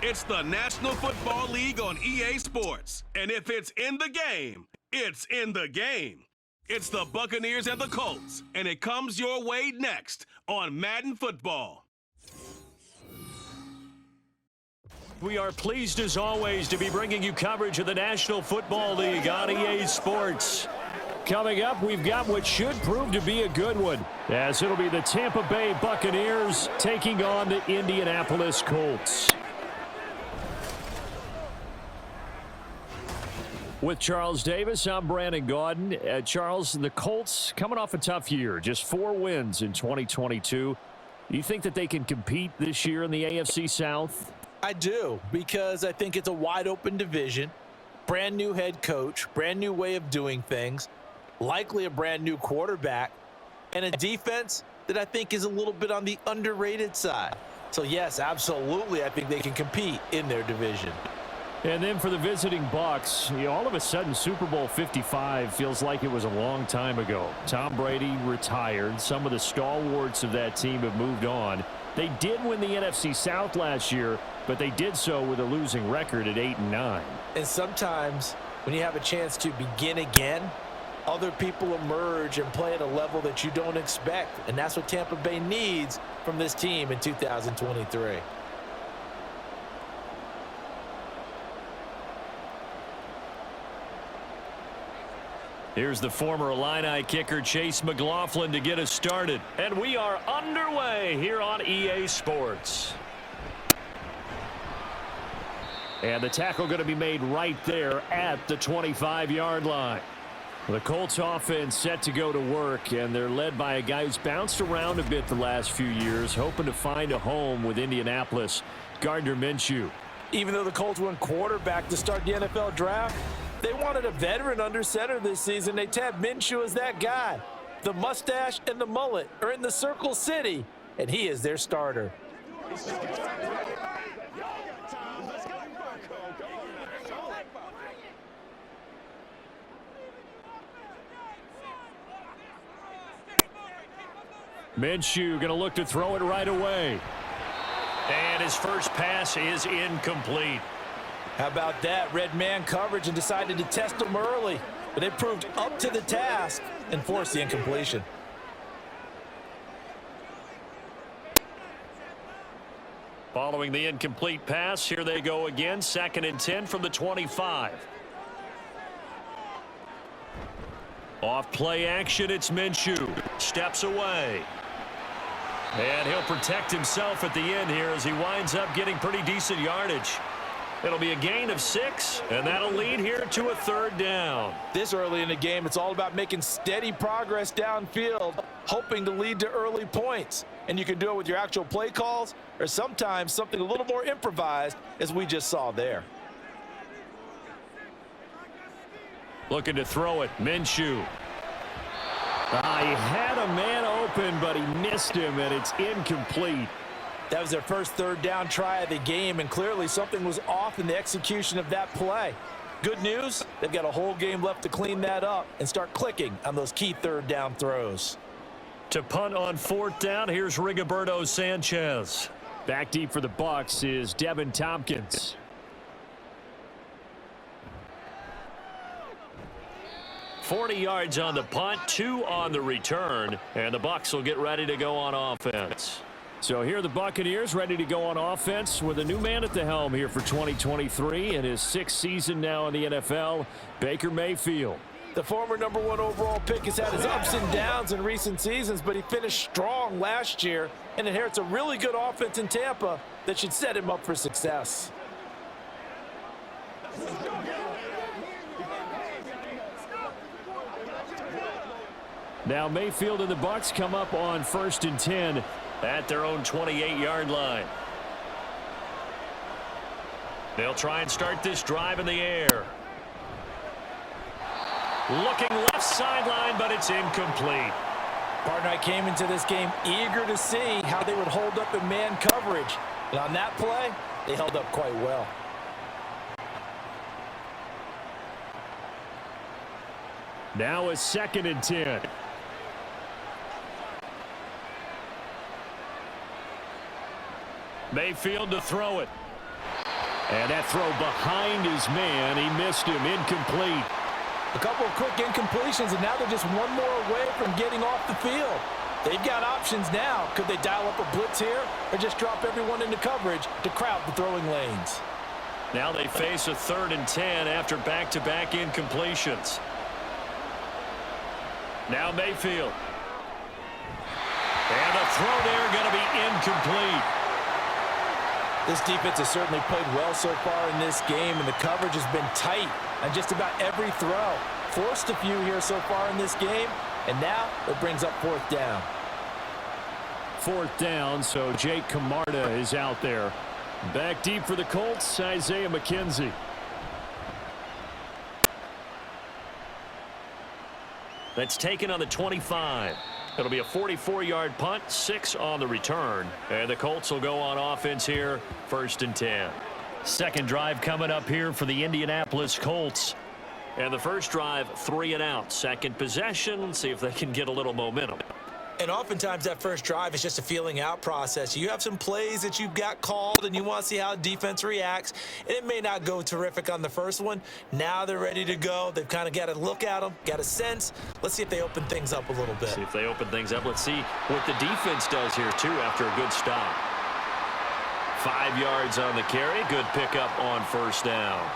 It's the National Football League on EA Sports. And if it's in the game, it's in the game. It's the Buccaneers and the Colts, and it comes your way next on Madden Football. We are pleased as always to be bringing you coverage of the National Football League on EA Sports. Coming up, we've got what should prove to be a good one, as it'll be the Tampa Bay Buccaneers taking on the Indianapolis Colts. With Charles Davis, I'm Brandon Gaudin. Charles, the Colts coming off a tough year, just 4 wins in 2022. Do you think that they can compete this year in the AFC South? I do, because I think it's a wide-open division, brand new head coach, brand new way of doing things, likely a brand new quarterback, and a defense that I think is a little bit on the underrated side. So, yes, absolutely, I think they can compete in their division. And then for the visiting Bucs, all of a sudden Super Bowl 55 feels like it was a long time ago. Tom Brady retired. Some of the stalwarts of that team have moved on. They did win the NFC South last year, but they did so with a losing record at 8-9. And sometimes when you have a chance to begin again, other people emerge and play at a level that you don't expect. And that's what Tampa Bay needs from this team in 2023. Here's the former Illini kicker Chase McLaughlin to get us started. And we are underway here on EA Sports. And the tackle going to be made right there at the 25-yard line. The Colts offense set to go to work, and they're led by a guy who's bounced around a bit the last few years, hoping to find a home with Indianapolis, Gardner Minshew. Even though the Colts went quarterback to start the NFL draft, they wanted a veteran under center this season. They tabbed Minshew as that guy. The mustache and the mullet are in the Circle City, and he is their starter. Minshew going to look to throw it right away. And his first pass is incomplete. How about that? Red man coverage and decided to test him early. But it proved up to the task and forced the incompletion. Following the incomplete pass, here they go again. 2nd and 10 from the 25. Off play action, it's Minshew. Steps away. And he'll protect himself at the end here as he winds up getting pretty decent yardage. It'll be a gain of 6, and that'll lead here to a 3rd down. This early in the game, it's all about making steady progress downfield, hoping to lead to early points. And you can do it with your actual play calls or sometimes something a little more improvised, as we just saw there. Looking to throw it, Minshew. He had a man open, but he missed him, and it's incomplete. That was their first 3rd down try of the game, and clearly something was off in the execution of that play. Good news, they've got a whole game left to clean that up and start clicking on those key 3rd down throws. To punt on 4th down, here's Rigoberto Sanchez. Back deep for the Bucs is Devin Tompkins. .40 yards on the punt, 2 on the return, and the Bucs will get ready to go on offense. So here are the Buccaneers ready to go on offense with a new man at the helm here for 2023 in his 6th season now in the NFL, Baker Mayfield. The former #1 overall pick has had his ups and downs in recent seasons, but he finished strong last year and inherits a really good offense in Tampa that should set him up for success. Now Mayfield and the Bucs come up on 1st and 10 at their own 28-yard line. They'll try and start this drive in the air. Looking left sideline, but it's incomplete. Partner, I came into this game eager to see how they would hold up in man coverage. And on that play, they held up quite well. Now a 2nd and 10. Mayfield to throw it. And that throw behind his man. He missed him. Incomplete. A couple of quick incompletions, and now they're just one more away from getting off the field. They've got options now. Could they dial up a blitz here or just drop everyone into coverage to crowd the throwing lanes? Now they face a 3rd and 10 after back-to-back incompletions. Now Mayfield. And the throw there going to be incomplete. This defense has certainly played well so far in this game, and the coverage has been tight on just about every throw. Forced a few here so far in this game, and now it brings up 4th down. 4th down, so Jake Camarda is out there. Back deep for the Colts, Isaiah McKenzie. That's taken on the 25. It'll be a 44-yard punt, 6 on the return. And the Colts will go on offense here, 1st and 10. Second drive coming up here for the Indianapolis Colts. And the first drive, 3 and out. Second possession, see if they can get a little momentum. And oftentimes that first drive is just a feeling out process. You have some plays that you've got called and you want to see how defense reacts. And it may not go terrific on the first one. Now they're ready to go. They've kind of got to look at them, got a sense. Let's see if they open things up a little bit. See if they open things up. Let's see what the defense does here, too, after a good stop. 5 yards on the carry. Good pickup on 1st down.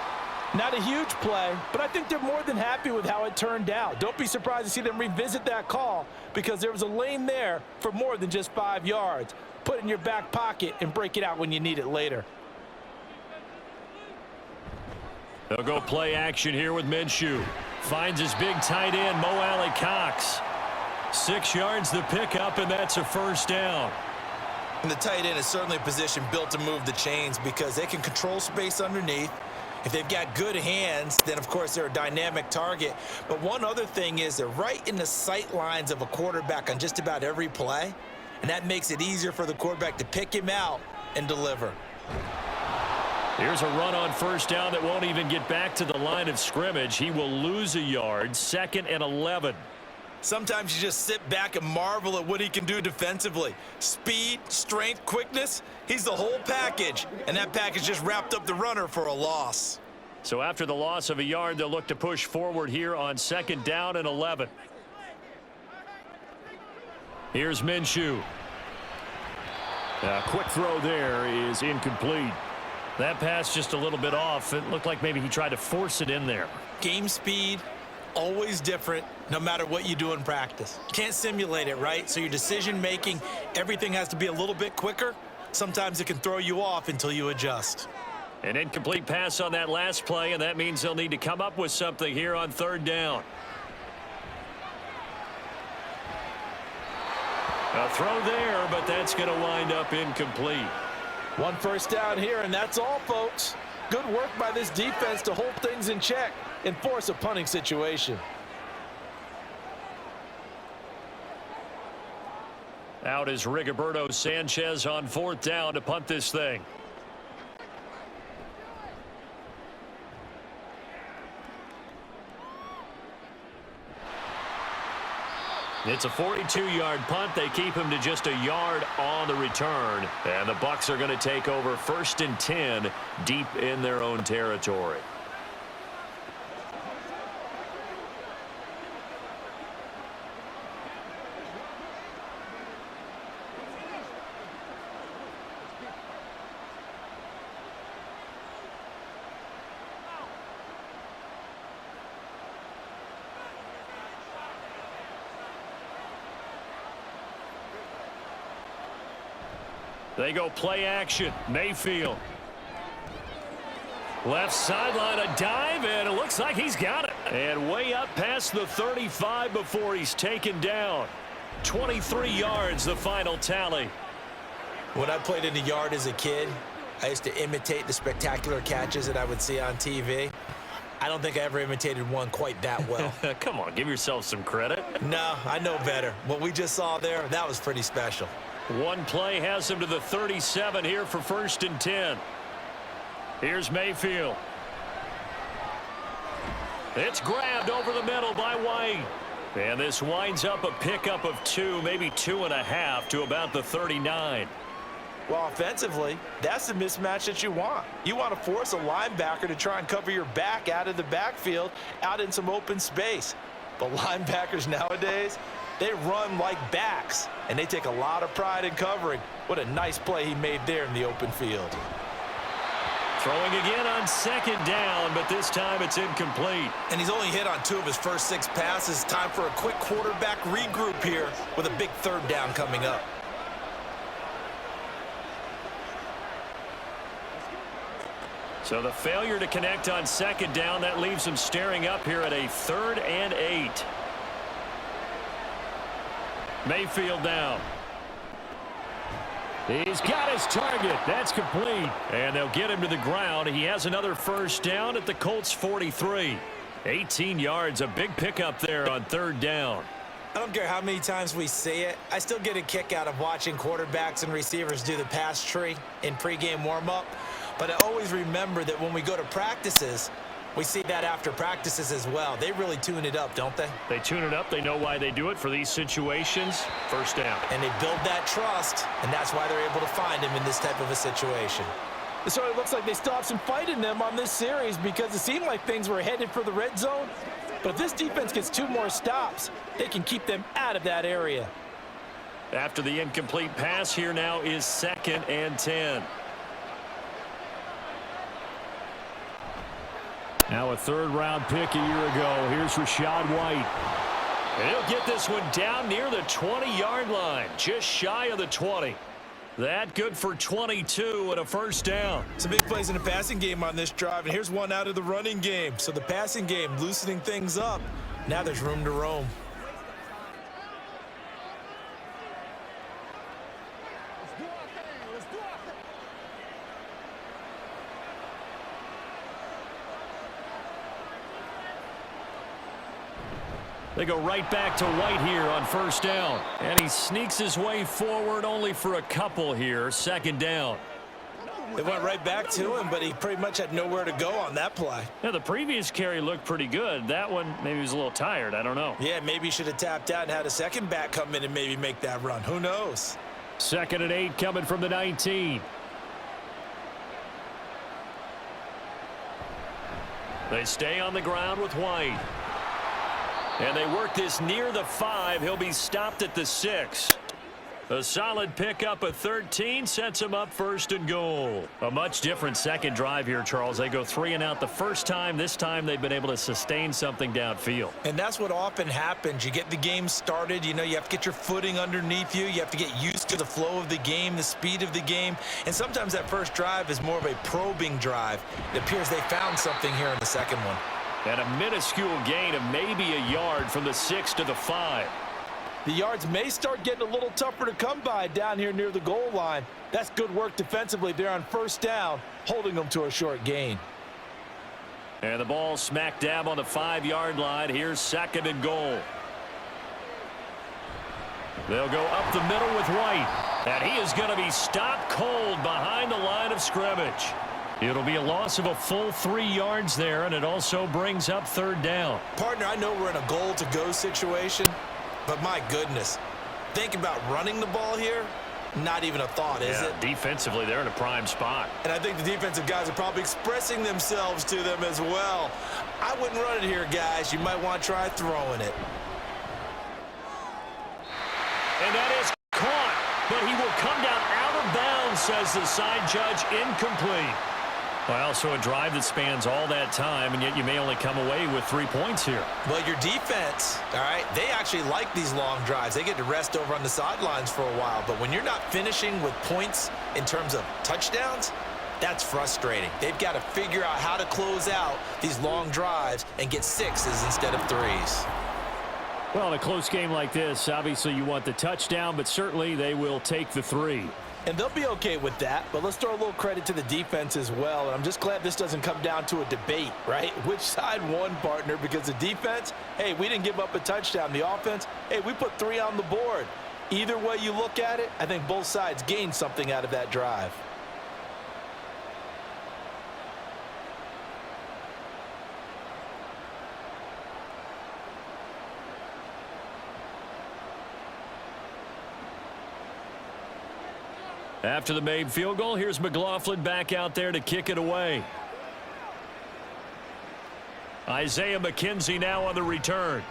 Not a huge play, but I think they're more than happy with how it turned out. Don't be surprised to see them revisit that call because there was a lane there for more than just 5 yards. Put it in your back pocket and break it out when you need it later. They'll go play action here with Minshew. Finds his big tight end, Mo Alley Cox. 6 yards the pickup, and that's a 1st down. And the tight end is certainly a position built to move the chains because they can control space underneath. If they've got good hands, then, of course, they're a dynamic target. But one other thing is they're right in the sight lines of a quarterback on just about every play, and that makes it easier for the quarterback to pick him out and deliver. Here's a run on 1st down that won't even get back to the line of scrimmage. He will lose a yard, 2nd and 11. Sometimes you just sit back and marvel at what he can do defensively. Speed, strength, quickness, he's the whole package. And that package just wrapped up the runner for a loss. So after the loss of a yard, they'll look to push forward here on 2nd down and 11. Here's Minshew. A quick throw there is incomplete. That pass just a little bit off. It looked like maybe he tried to force it in there. Game speed, always different, no matter what you do in practice. You can't simulate it, right? So your decision-making, everything has to be a little bit quicker. Sometimes it can throw you off until you adjust. An incomplete pass on that last play, and that means they'll need to come up with something here on 3rd down. A throw there, but that's going to wind up incomplete. 1 first down here, and that's all, folks. Good work by this defense to hold things in check and force a punting situation. Out is Rigoberto Sanchez on 4th down to punt this thing. It's a 42-yard punt. They keep him to just a yard on the return. And the Bucs are going to take over 1st and 10 deep in their own territory. They go play action. Mayfield. Left sideline, a dive, and it looks like he's got it. And way up past the 35 before he's taken down. 23 yards, the final tally. When I played in the yard as a kid, I used to imitate the spectacular catches that I would see on TV. I don't think I ever imitated one quite that well. Come on, give yourself some credit. No, I know better. What we just saw there, that was pretty special. One play has him to the 37 here for 1st and 10. Here's Mayfield. It's grabbed over the middle by White. And this winds up a pickup of 2, maybe 2.5 to about the 39. Well, offensively, that's the mismatch that you want. You want to force a linebacker to try and cover your back out of the backfield, out in some open space. But linebackers nowadays, they run like backs, and they take a lot of pride in covering. What a nice play he made there in the open field. Throwing again on second down, but this time it's incomplete. And he's only hit on 2 of his first 6 passes. Time for a quick quarterback regroup here with a big 3rd down coming up. So the failure to connect on second down, that leaves him staring up here at a 3rd and 8. Mayfield down. He's got his target. That's complete. And they'll get him to the ground. He has another first down at the Colts 43. 18 yards, a big pickup there on 3rd down. I don't care how many times we say it, I still get a kick out of watching quarterbacks and receivers do the pass tree in pregame warm-up. But I always remember that when we go to practices, we see that after practices as well. They really tune it up, don't they? They tune it up. They know why they do it for these situations. First down. And they build that trust, and that's why they're able to find him in this type of a situation. So it looks like they still have some fight in them on this series because it seemed like things were headed for the red zone. But if this defense gets 2 more stops, they can keep them out of that area. After the incomplete pass, here now is 2nd and 10. Now a 3rd-round pick a year ago. Here's Rachaad White. And he'll get this one down near the 20-yard line, just shy of the 20. That good for 22 and a first down. Some big plays in the passing game on this drive, and here's one out of the running game. So the passing game loosening things up. Now there's room to roam. They go right back to White here on first down. And he sneaks his way forward only for a couple here. 2nd down. They went right back to him, but he pretty much had nowhere to go on that play. Yeah, the previous carry looked pretty good. That one, maybe he was a little tired. I don't know. Yeah, maybe he should have tapped out and had a second back come in and maybe make that run. Who knows? 2nd and 8 coming from the 19. They stay on the ground with White. And they work this near the 5. He'll be stopped at the 6. A solid pickup of 13 sets him up 1st and goal. A much different second drive here, Charles. They go 3 and out the first time. This time they've been able to sustain something downfield. And that's what often happens. You get the game started. You know, you have to get your footing underneath you. You have to get used to the flow of the game, the speed of the game. And sometimes that first drive is more of a probing drive. It appears they found something here in the second one. And a minuscule gain of maybe a yard from the 6 to the 5. The yards may start getting a little tougher to come by down here near the goal line. That's good work defensively there on first down, holding them to a short gain. And the ball smack dab on the 5-yard line. Here's 2nd and goal. They'll go up the middle with White. And he is going to be stopped cold behind the line of scrimmage. It'll be a loss of a full 3 yards there, and it also brings up 3rd down. Partner, I know we're in a goal-to-go situation, but my goodness, think about running the ball here. Not even a thought, is it? Defensively, they're in a prime spot. And I think the defensive guys are probably expressing themselves to them as well. I wouldn't run it here, guys. You might want to try throwing it. And that is caught, but he will come down out of bounds, says the side judge, incomplete. Well, so a drive that spans all that time, and yet you may only come away with 3 points here. Well, your defense, all right, they actually like these long drives. They get to rest over on the sidelines for a while. But when you're not finishing with points in terms of touchdowns, that's frustrating. They've got to figure out how to close out these long drives and get 6s instead of 3s. Well, in a close game like this, obviously you want the touchdown, but certainly they will take the 3. And they'll be okay with that, but let's throw a little credit to the defense as well. And I'm just glad this doesn't come down to a debate, right? Which side won, partner? Because the defense, hey, we didn't give up a touchdown. The offense, hey, we put 3 on the board. Either way you look at it, I think both sides gained something out of that drive. After the made field goal, here's McLaughlin back out there to kick it away. Isaiah McKenzie now on the return.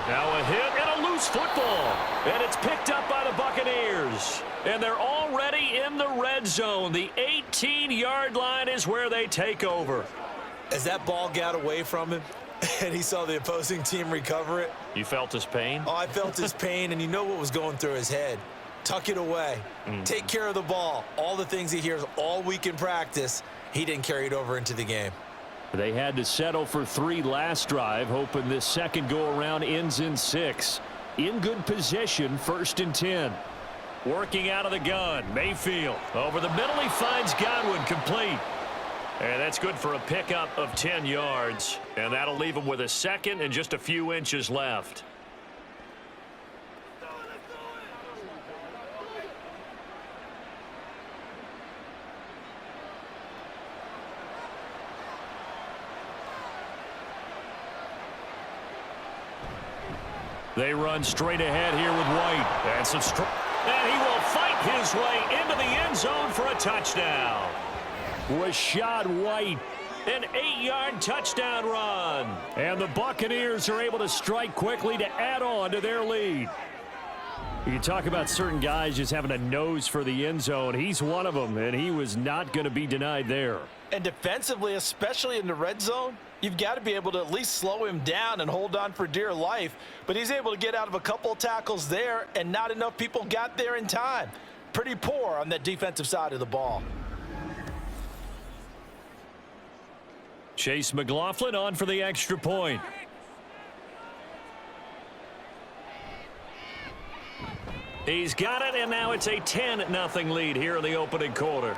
Now a hit and a loose football. And it's picked up by the Buccaneers. And they're already in the red zone. The 18-yard line is where they take over. As that ball got away from him and he saw the opposing team recover it. You felt his pain? Oh, I felt his pain, and you know what was going through his head. Tuck it away. Take care of the ball. All the things he hears all week in practice, he didn't carry it over into the game. They had to settle for 3 last drive, hoping this second go-around ends in 6. In good position, 1st and 10. Working out of the gun, Mayfield. Over the middle, he finds Godwin, complete. And that's good for a pickup of 10 yards. And that'll leave him with a second and just a few inches left. They run straight ahead here with White. And he will fight his way into the end zone for a touchdown. Rashad White, an 8-yard touchdown run. And the Buccaneers are able to strike quickly to add on to their lead. You can talk about certain guys just having a nose for the end zone. He's one of them, and he was not going to be denied there. And defensively, especially in the red zone, you've got to be able to at least slow him down and hold on for dear life. But he's able to get out of a couple of tackles there, and not enough people got there in time. Pretty poor on that defensive side of the ball. Chase McLaughlin on for the extra point. He's got it, and now it's a 10-0 lead here in the opening quarter.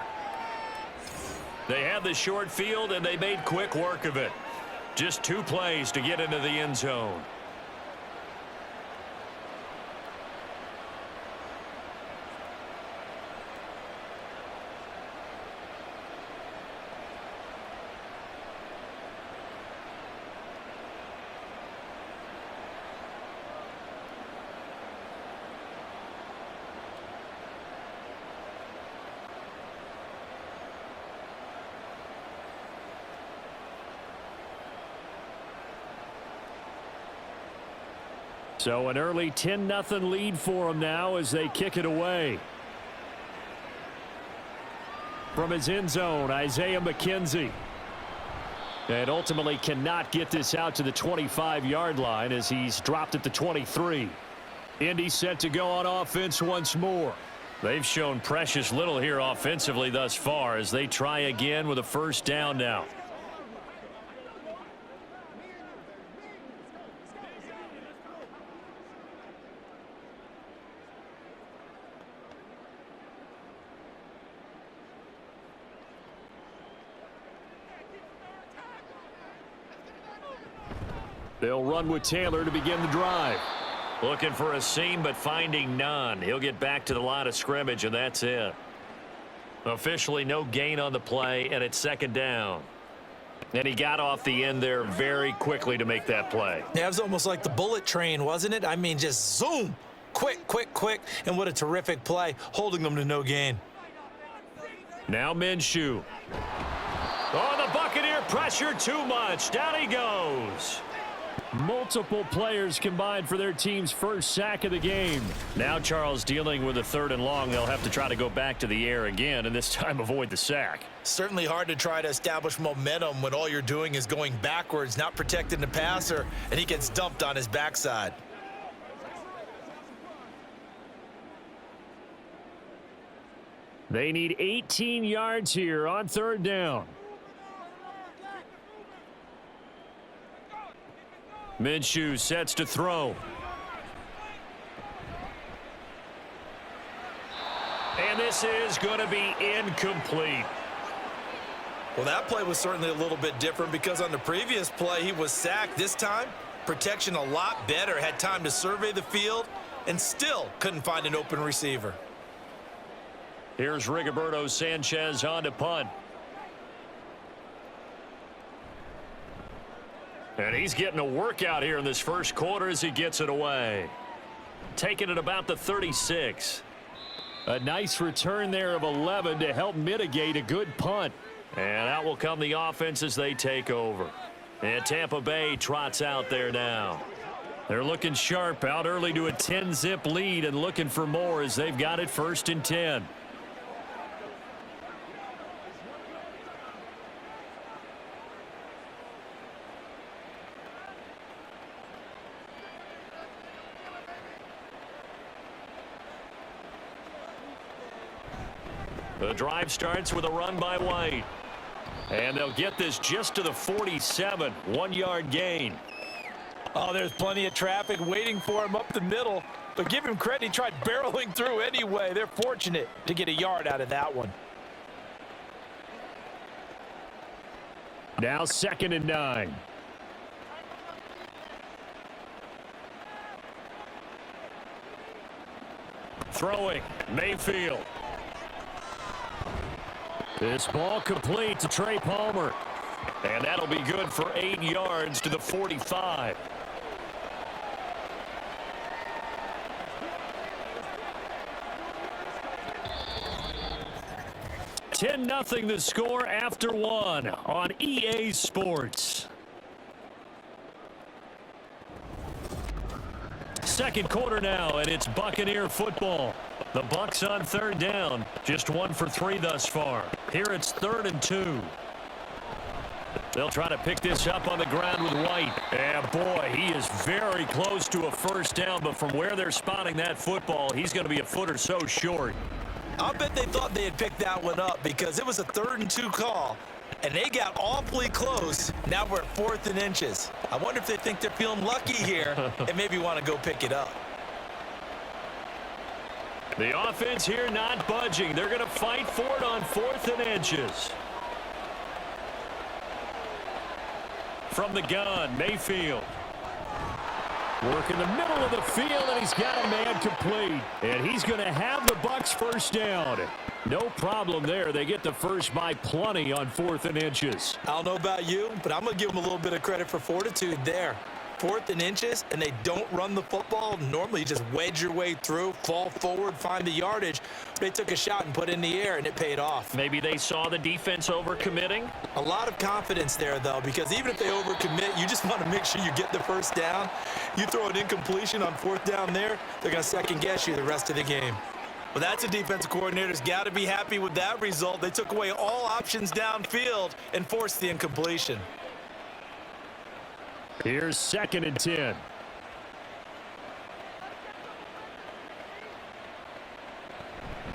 They had the short field, and they made quick work of it. Just 2 plays to get into the end zone. So an early 10-0 lead for them now as they kick it away. From his end zone, Isaiah McKenzie. And ultimately cannot get this out to the 25-yard line as he's dropped at the 23. Indy set to go on offense once more. They've shown precious little here offensively thus far as they try again with a first down now. They'll run with Taylor to begin the drive. Looking for a seam, but finding none. He'll get back to the line of scrimmage, and that's it. Officially no gain on the play, and it's second down. And he got off the end there very quickly to make that play. Yeah, it was almost like the bullet train, wasn't it? I mean, just zoom. Quick, quick, quick. And what a terrific play, holding them to no gain. Now Minshew. Oh, the Buccaneer pressure too much. Down he goes. Multiple players combined for their team's first sack of the game. Now Charles dealing with a 3rd and long. They'll have to try to go back to the air again and this time avoid the sack. Certainly hard to try to establish momentum when all you're doing is going backwards, not protecting the passer, and he gets dumped on his backside. They need 18 yards here on 3rd down. Minshew sets to throw. And this is going to be incomplete. Well, that play was certainly a little bit different because on the previous play, he was sacked. This time, protection a lot better. Had time to survey the field and still couldn't find an open receiver. Here's Rigoberto Sanchez on to punt. And he's getting a workout here in this first quarter as he gets it away. Taking it about the 36. A nice return there of 11 to help mitigate a good punt. And out will come the offense as they take over. And Tampa Bay trots out there now. They're looking sharp, out early to a 10-zip lead and looking for more as they've got it 1st and 10. The drive starts with a run by White. And they'll get this just to the 47, 1-yard gain. Oh, there's plenty of traffic waiting for him up the middle. But give him credit, he tried barreling through anyway. They're fortunate to get a yard out of that one. Now 2nd and 9. Throwing, Mayfield. This ball complete to Trey Palmer. And that'll be good for 8 yards to the 45. (10-0) the score after 1 on EA Sports. Second quarter now, and it's Buccaneer football. The Bucs on 3rd down, just 1 for 3 thus far. Here it's 3rd and 2. They'll try to pick this up on the ground with White. And boy, he is very close to a 1st down, but from where they're spotting that football, he's going to be a foot or so short. I'll bet they thought they had picked that one up because it was a 3rd and 2 call, and they got awfully close. Now we're at 4th and inches. I wonder if they think they're feeling lucky here and maybe want to go pick it up. The offense here not budging. They're going to fight for it on 4th and inches. From the gun, Mayfield. Work in the middle of the field, and he's got a man complete. And he's going to have the Bucs 1st down. No problem there. They get the first by plenty on 4th and inches. I don't know about you, but I'm going to give them a little bit of credit for fortitude there. 4th and inches, and they don't run the football. Normally, you just wedge your way through, fall forward, find the yardage. They took a shot and put it in the air, and it paid off. Maybe they saw the defense overcommitting. A lot of confidence there, though, because even if they overcommit, you just want to make sure you get the 1st down. You throw an incompletion on 4th down there, they're going to second-guess you the rest of the game. Well, that's a defensive coordinator's got to be happy with that result. They took away all options downfield and forced the incompletion. Here's 2nd and 10.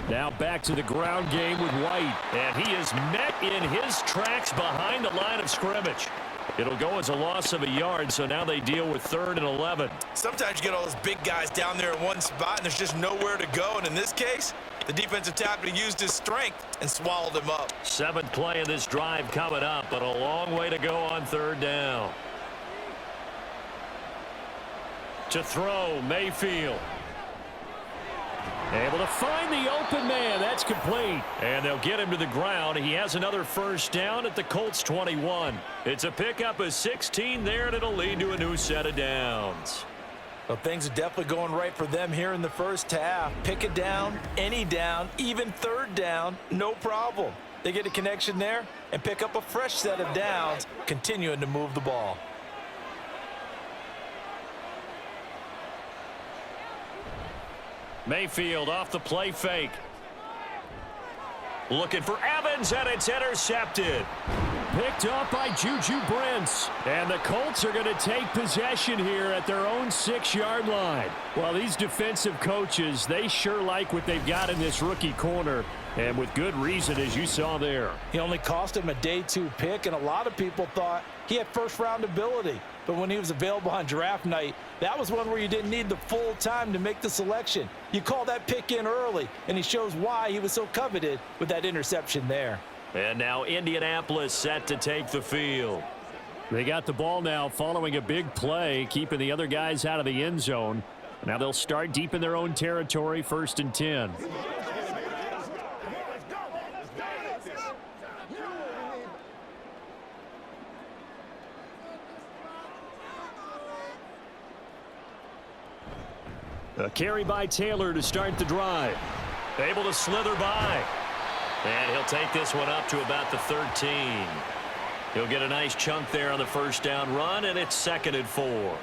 Now back to the ground game with White. And he is met in his tracks behind the line of scrimmage. It'll go as a loss of a yard, so now they deal with 3rd and 11. Sometimes you get all those big guys down there in one spot, and there's just nowhere to go. And in this case, the defensive tackle used his strength and swallowed him up. 7th play of this drive coming up, but a long way to go on 3rd down. To throw, Mayfield. Able to find the open man. That's complete. And they'll get him to the ground. He has another 1st down at the Colts 21. It's a pickup of 16 there, and it'll lead to a new set of downs. Well, things are definitely going right for them here in the 1st half. Pick a down, any down, even 3rd down, no problem. They get a connection there and pick up a fresh set of downs, continuing to move the ball. Mayfield off the play fake. Looking for Evans, and it's intercepted. Picked up by Juju Brents. And the Colts are going to take possession here at their own 6-yard line. Well, these defensive coaches, they sure like what they've got in this rookie corner. And with good reason, as you saw there. He only cost him a day 2 pick, and a lot of people thought he had 1st-round ability. But when he was available on draft night, that was one where you didn't need the full time to make the selection. You call that pick in early, and he shows why he was so coveted with that interception there. And now Indianapolis set to take the field. They got the ball now following a big play, keeping the other guys out of the end zone. Now they'll start deep in their own territory, 1st and 10. A carry by Taylor to start the drive. Able to slither by. And he'll take this one up to about the 13. He'll get a nice chunk there on the first down run, and it's 2nd and 4.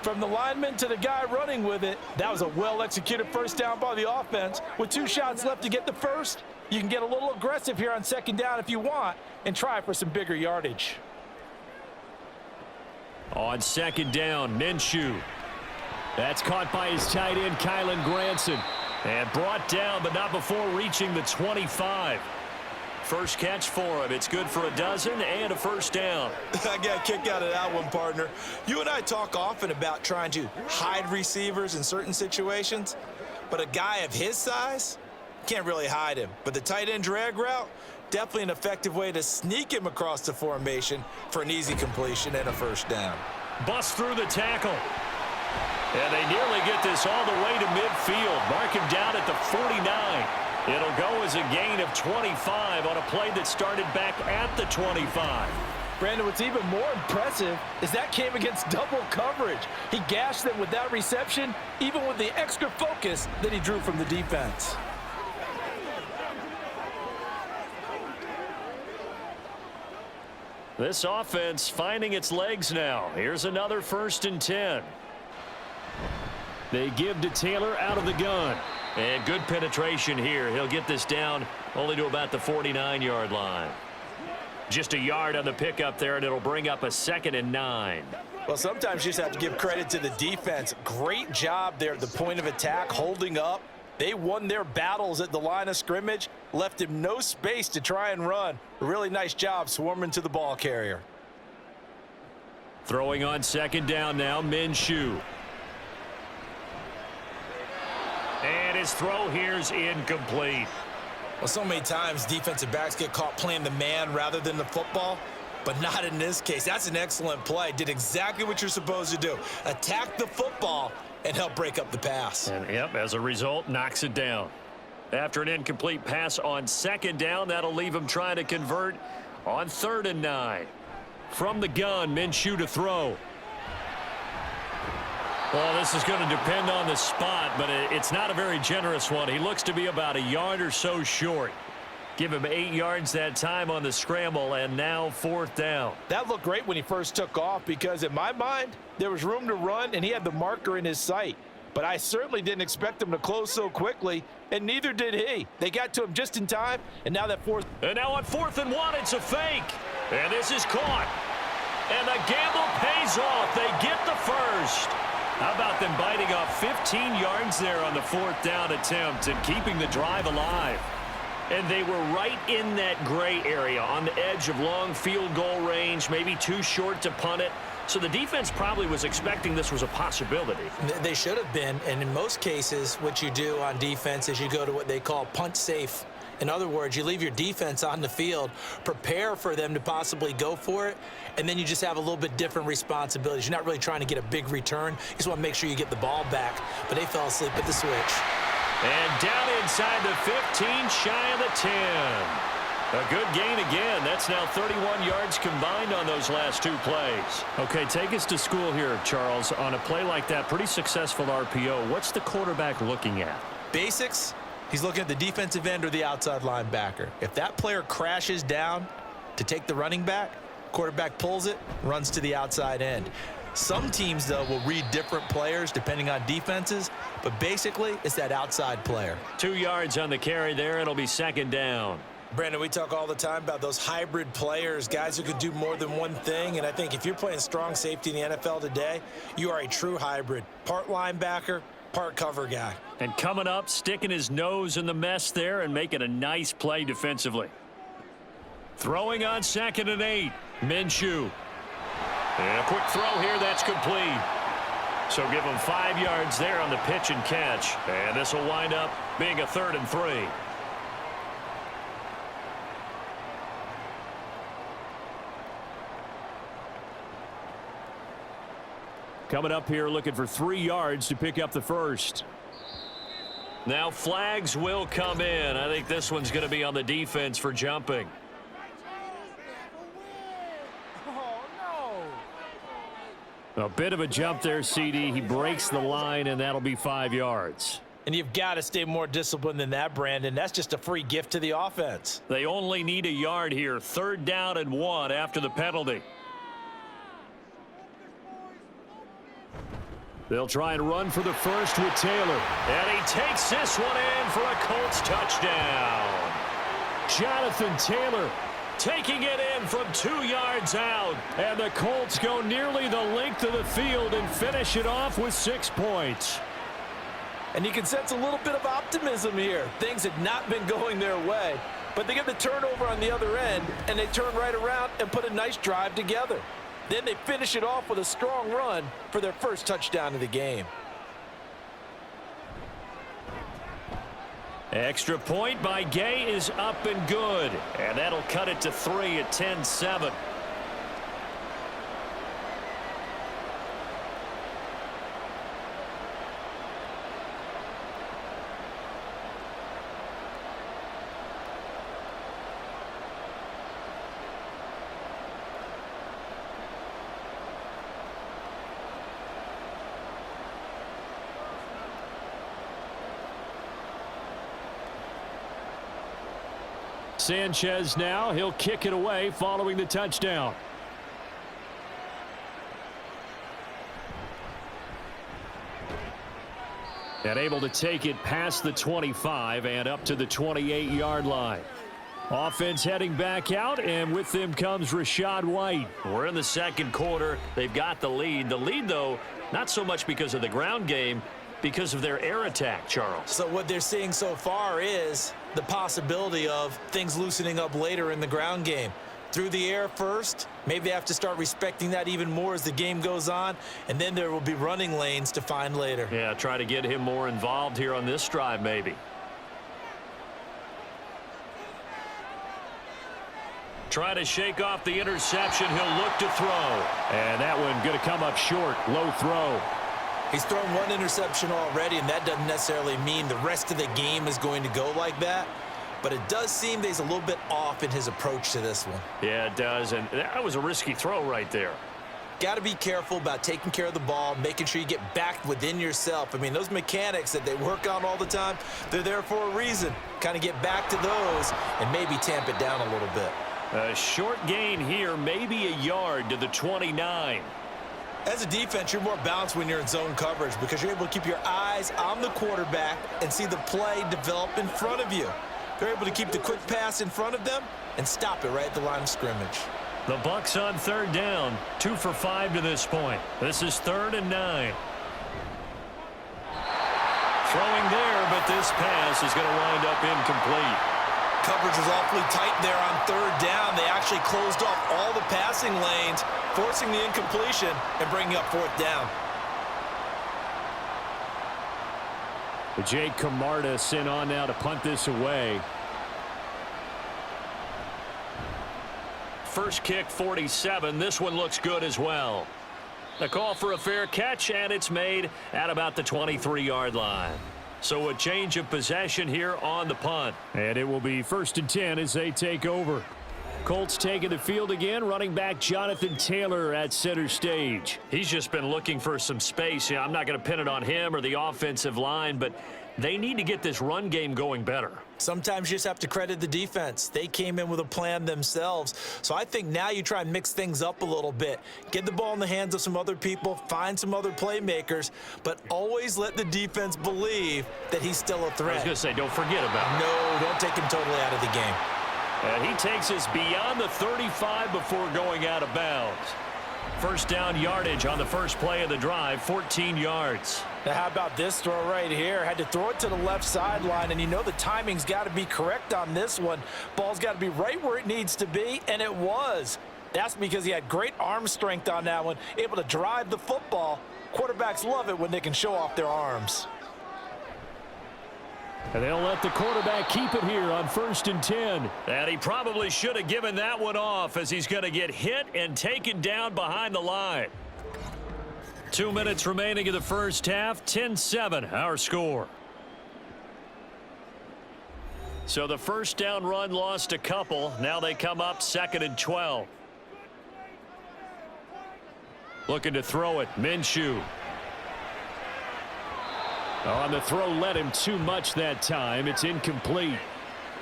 From the lineman to the guy running with it, that was a well-executed first down by the offense. With 2 shots left to get the first, you can get a little aggressive here on 2nd down if you want and try for some bigger yardage. On 2nd down, Minshew. That's caught by his tight end, Kylen Granson. And brought down, but not before reaching the 25. First catch for him. It's good for a dozen and a first down. I got a kick out of that one, partner. You and I talk often about trying to hide receivers in certain situations, but a guy of his size can't really hide him. But the tight end drag route, definitely an effective way to sneak him across the formation for an easy completion and a first down. Bust through the tackle. And they nearly get this all the way to midfield. Mark him down at the 49. It'll go as a gain of 25 on a play that started back at the 25. Brandon, what's even more impressive is that came against double coverage. He gashed them with that reception, even with the extra focus that he drew from the defense. This offense finding its legs now. Here's another 1st and 10. They give to Taylor out of the gun. And good penetration here. He'll get this down only to about the 49-yard line. Just a yard on the pickup there, and it'll bring up a 2nd and 9. Well, sometimes you just have to give credit to the defense. Great job there at the point of attack, holding up. They won their battles at the line of scrimmage, left him no space to try and run. A really nice job swarming to the ball carrier. Throwing on 2nd down now, Minshew. And his throw here's incomplete. Well, so many times defensive backs get caught playing the man rather than the football, but not in this case. That's an excellent play. Did exactly what you're supposed to do. Attack the football and help break up the pass. And, yep, as a result, knocks it down. After an incomplete pass on 2nd down, that'll leave him trying to convert on 3rd and 9. From the gun, Minshew to throw. Well, this is going to depend on the spot, but it's not a very generous one. He looks to be about a yard or so short. Give him 8 yards that time on the scramble, and now 4th down. That looked great when he first took off because, in my mind, there was room to run, and he had the marker in his sight. But I certainly didn't expect him to close so quickly, and neither did he. They got to him just in time, and now that 4th. And now on 4th and 1, it's a fake. And this is caught. And the gamble pays off. They get the first. How about them biting off 15 yards there on the 4th down attempt and keeping the drive alive? And they were right in that gray area on the edge of long field goal range, maybe too short to punt it. So the defense probably was expecting this was a possibility. They should have been, and in most cases, what you do on defense is you go to what they call punt safe. In other words, you leave your defense on the field, prepare for them to possibly go for it, and then you just have a little bit different responsibilities. You're not really trying to get a big return. You just want to make sure you get the ball back. But they fell asleep at the switch. And down inside the 15, shy of the 10. A good gain again. That's now 31 yards combined on those last 2 plays. Okay, take us to school here, Charles. On a play like that, pretty successful RPO. What's the quarterback looking at? Basics. He's looking at the defensive end or the outside linebacker. If that player crashes down to take the running back, quarterback pulls it, runs to the outside end. Some teams, though, will read different players depending on defenses, but basically it's that outside player. 2 yards on the carry there. It'll be 2nd down. Brandon, we talk all the time about those hybrid players, guys who could do more than one thing, and I think if you're playing strong safety in the NFL today, you are a true hybrid. Part linebacker, part cover guy. And coming up, sticking his nose in the mess there and making a nice play defensively. Throwing on 2nd and 8. Minshew. And a quick throw here, that's complete. So give him 5 yards there on the pitch and catch. And this will wind up being a 3rd and 3. Coming up here looking for 3 yards to pick up the first. Now flags will come in. I think this one's going to be on the defense for jumping. A bit of a jump there, CD. He breaks the line, and that'll be 5 yards. And you've got to stay more disciplined than that, Brandon. That's just a free gift to the offense. They only need a yard here. 3rd down and 1 after the penalty. They'll try and run for the first with Taylor. And he takes this one in for a Colts touchdown. Jonathan Taylor taking it in from 2 yards out. And the Colts go nearly the length of the field and finish it off with 6 points. And you can sense a little bit of optimism here. Things had not been going their way, but they get the turnover on the other end, and they turn right around and put a nice drive together. Then they finish it off with a strong run for their first touchdown of the game. Extra point by Gay is up and good, and that'll cut it to 3 at 10-7. Sanchez now, he'll kick it away following the touchdown. And able to take it past the 25 and up to the 28-yard line. Offense heading back out, and with them comes Rachaad White. We're in the 2nd quarter. They've got the lead. The lead, though, not so much because of the ground game, because of their air attack, Charles. So what they're seeing so far is the possibility of things loosening up later in the ground game. Through the air first, maybe they have to start respecting that even more as the game goes on, and then there will be running lanes to find later. Yeah, try to get him more involved here on this drive maybe. Try to shake off the interception. He'll look to throw. And that one going to come up short. Low throw. He's thrown 1 interception already, and that doesn't necessarily mean the rest of the game is going to go like that. But it does seem that he's a little bit off in his approach to this one. Yeah, it does, and that was a risky throw right there. Got to be careful about taking care of the ball, making sure you get back within yourself. I mean, those mechanics that they work on all the time, they're there for a reason. Kind of get back to those and maybe tamp it down a little bit. A short gain here, maybe a yard to the 29. As a defense, you're more balanced when you're in zone coverage because you're able to keep your eyes on the quarterback and see the play develop in front of you. They're able to keep the quick pass in front of them and stop it right at the line of scrimmage. The Bucs on 3rd down, 2 for 5 to this point. This is 3rd and 9. Throwing there, but this pass is going to wind up incomplete. Coverage was awfully tight there on 3rd down. They actually closed off all the passing lanes, forcing the incompletion and bringing up 4th down. Jake Camarda sent on now to punt this away. First kick, 47. This one looks good as well. A call for a fair catch, and it's made at about the 23-yard line. So a change of possession here on the punt. And it will be 1st and 10 as they take over. Colts taking the field again. Running back Jonathan Taylor at center stage. He's just been looking for some space. Yeah, I'm not going to pin it on him or the offensive line, but they need to get this run game going better. Sometimes you just have to credit the defense. They came in with a plan themselves. So I think now you try and mix things up a little bit. Get the ball in the hands of some other people, find some other playmakers, but always let the defense believe that he's still a threat. I was going to say, don't forget about him. No, don't take him totally out of the game. And he takes us beyond the 35 before going out of bounds. First down yardage on the first play of the drive, 14 yards. Now, how about this throw right here? Had to throw it to the left sideline, and you know the timing's got to be correct on this one. Ball's got to be right where it needs to be, and it was. That's because he had great arm strength on that one, able to drive the football. Quarterbacks love it when they can show off their arms. And they'll let the quarterback keep it here on 1st and 10. And he probably should have given that one off as he's going to get hit and taken down behind the line. 2 minutes remaining in the first half, 10-7 our score. So the first down run lost a couple. Now they come up 2nd and 12. Looking to throw it, Minshew. On the throw led him too much that time. It's incomplete.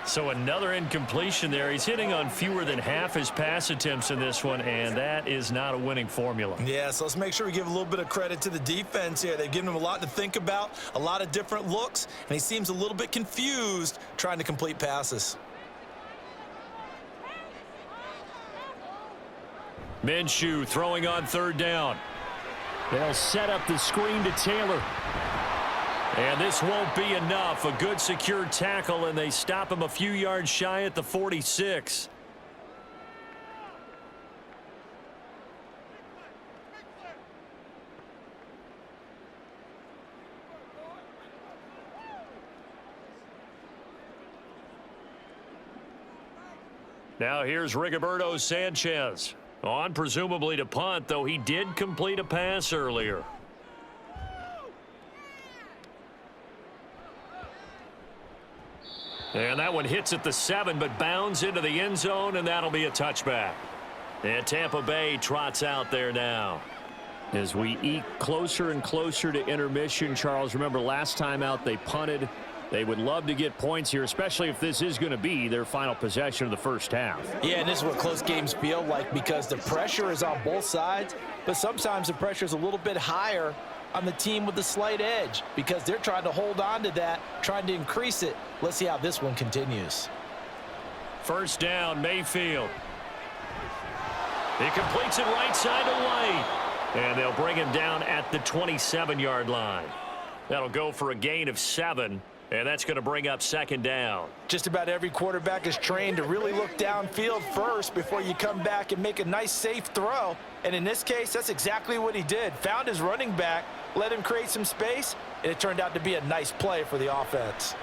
So another incompletion there. He's hitting on fewer than half his pass attempts in this one, and that is not a winning formula. Yeah, so let's make sure we give a little bit of credit to the defense here. They've given him a lot to think about, a lot of different looks, and he seems a little bit confused trying to complete passes. Minshew throwing on third down. They'll set up the screen to Taylor. And this won't be enough. A good secure tackle, and they stop him a few yards shy at the 46. Now here's Rigoberto Sanchez. On presumably to punt, though he did complete a pass earlier. And that one hits at the 7, but bounds into the end zone, and that'll be a touchback. And Tampa Bay trots out there now. As we eke closer and closer to intermission, Charles, remember last time out they punted. They would love to get points here, especially if this is going to be their final possession of the first half. Yeah, and this is what close games feel like because the pressure is on both sides, but sometimes the pressure is a little bit higher on the team with the slight edge because they're trying to hold on to that, trying to increase it. Let's see how this one continues. First down, Mayfield. He completes it right side to White. And they'll bring him down at the 27-yard line. That'll go for a gain of 7. And that's going to bring up second down. Just about every quarterback is trained to really look downfield first before you come back and make a nice, safe throw. And in this case, that's exactly what he did. Found his running back, let him create some space, and it turned out to be a nice play for the offense.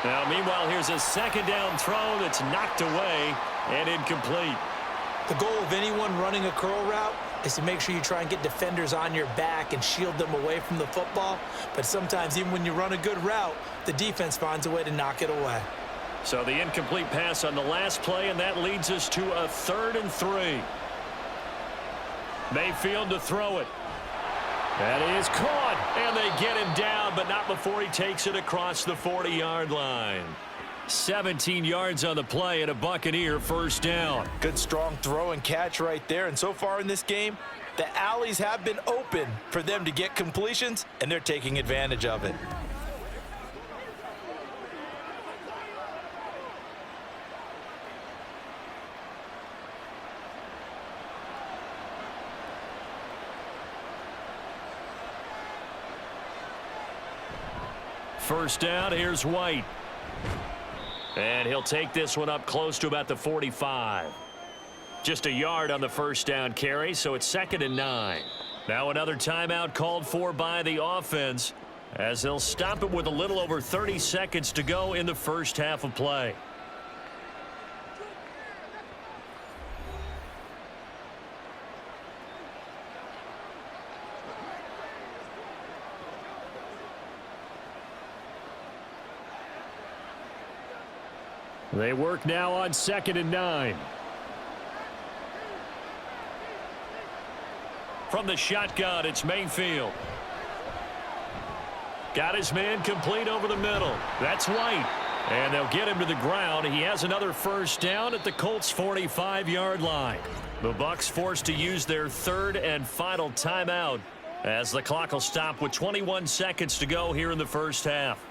Now, meanwhile, here's a second down throw that's knocked away and incomplete. The goal of anyone running a curl route is to make sure you try and get defenders on your back and shield them away from the football. But sometimes even when you run a good route, the defense finds a way to knock it away. So the incomplete pass on the last play, and that leads us to a 3rd and 3. Mayfield to throw it. That is caught, and they get him down, but not before he takes it across the 40-yard line. 17 yards on the play and a Buccaneer first down. Good strong throw and catch right there. And so far in this game, the alleys have been open for them to get completions, and they're taking advantage of it. First down, here's White. And he'll take this one up close to about the 45. Just a yard on the first down carry, so it's 2nd and 9. Now another timeout called for by the offense as they'll stop it with a little over 30 seconds to go in the first half of play. They work now on 2nd and 9. From the shotgun, it's Mayfield. Got his man complete over the middle. That's White. And they'll get him to the ground. He has another first down at the Colts' 45-yard line. The Bucs forced to use their 3rd and final timeout as the clock will stop with 21 seconds to go here in the first half.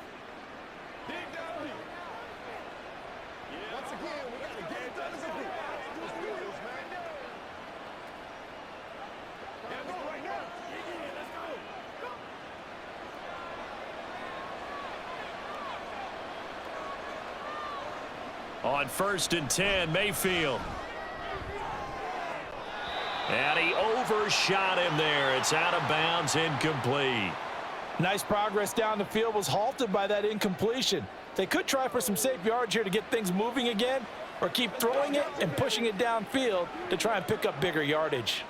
On 1st and 10, Mayfield. And he overshot him there. It's out of bounds, incomplete. Nice progress down the field was halted by that incompletion. They could try for some safe yards here to get things moving again, or keep throwing it and pushing it downfield to try and pick up bigger yardage.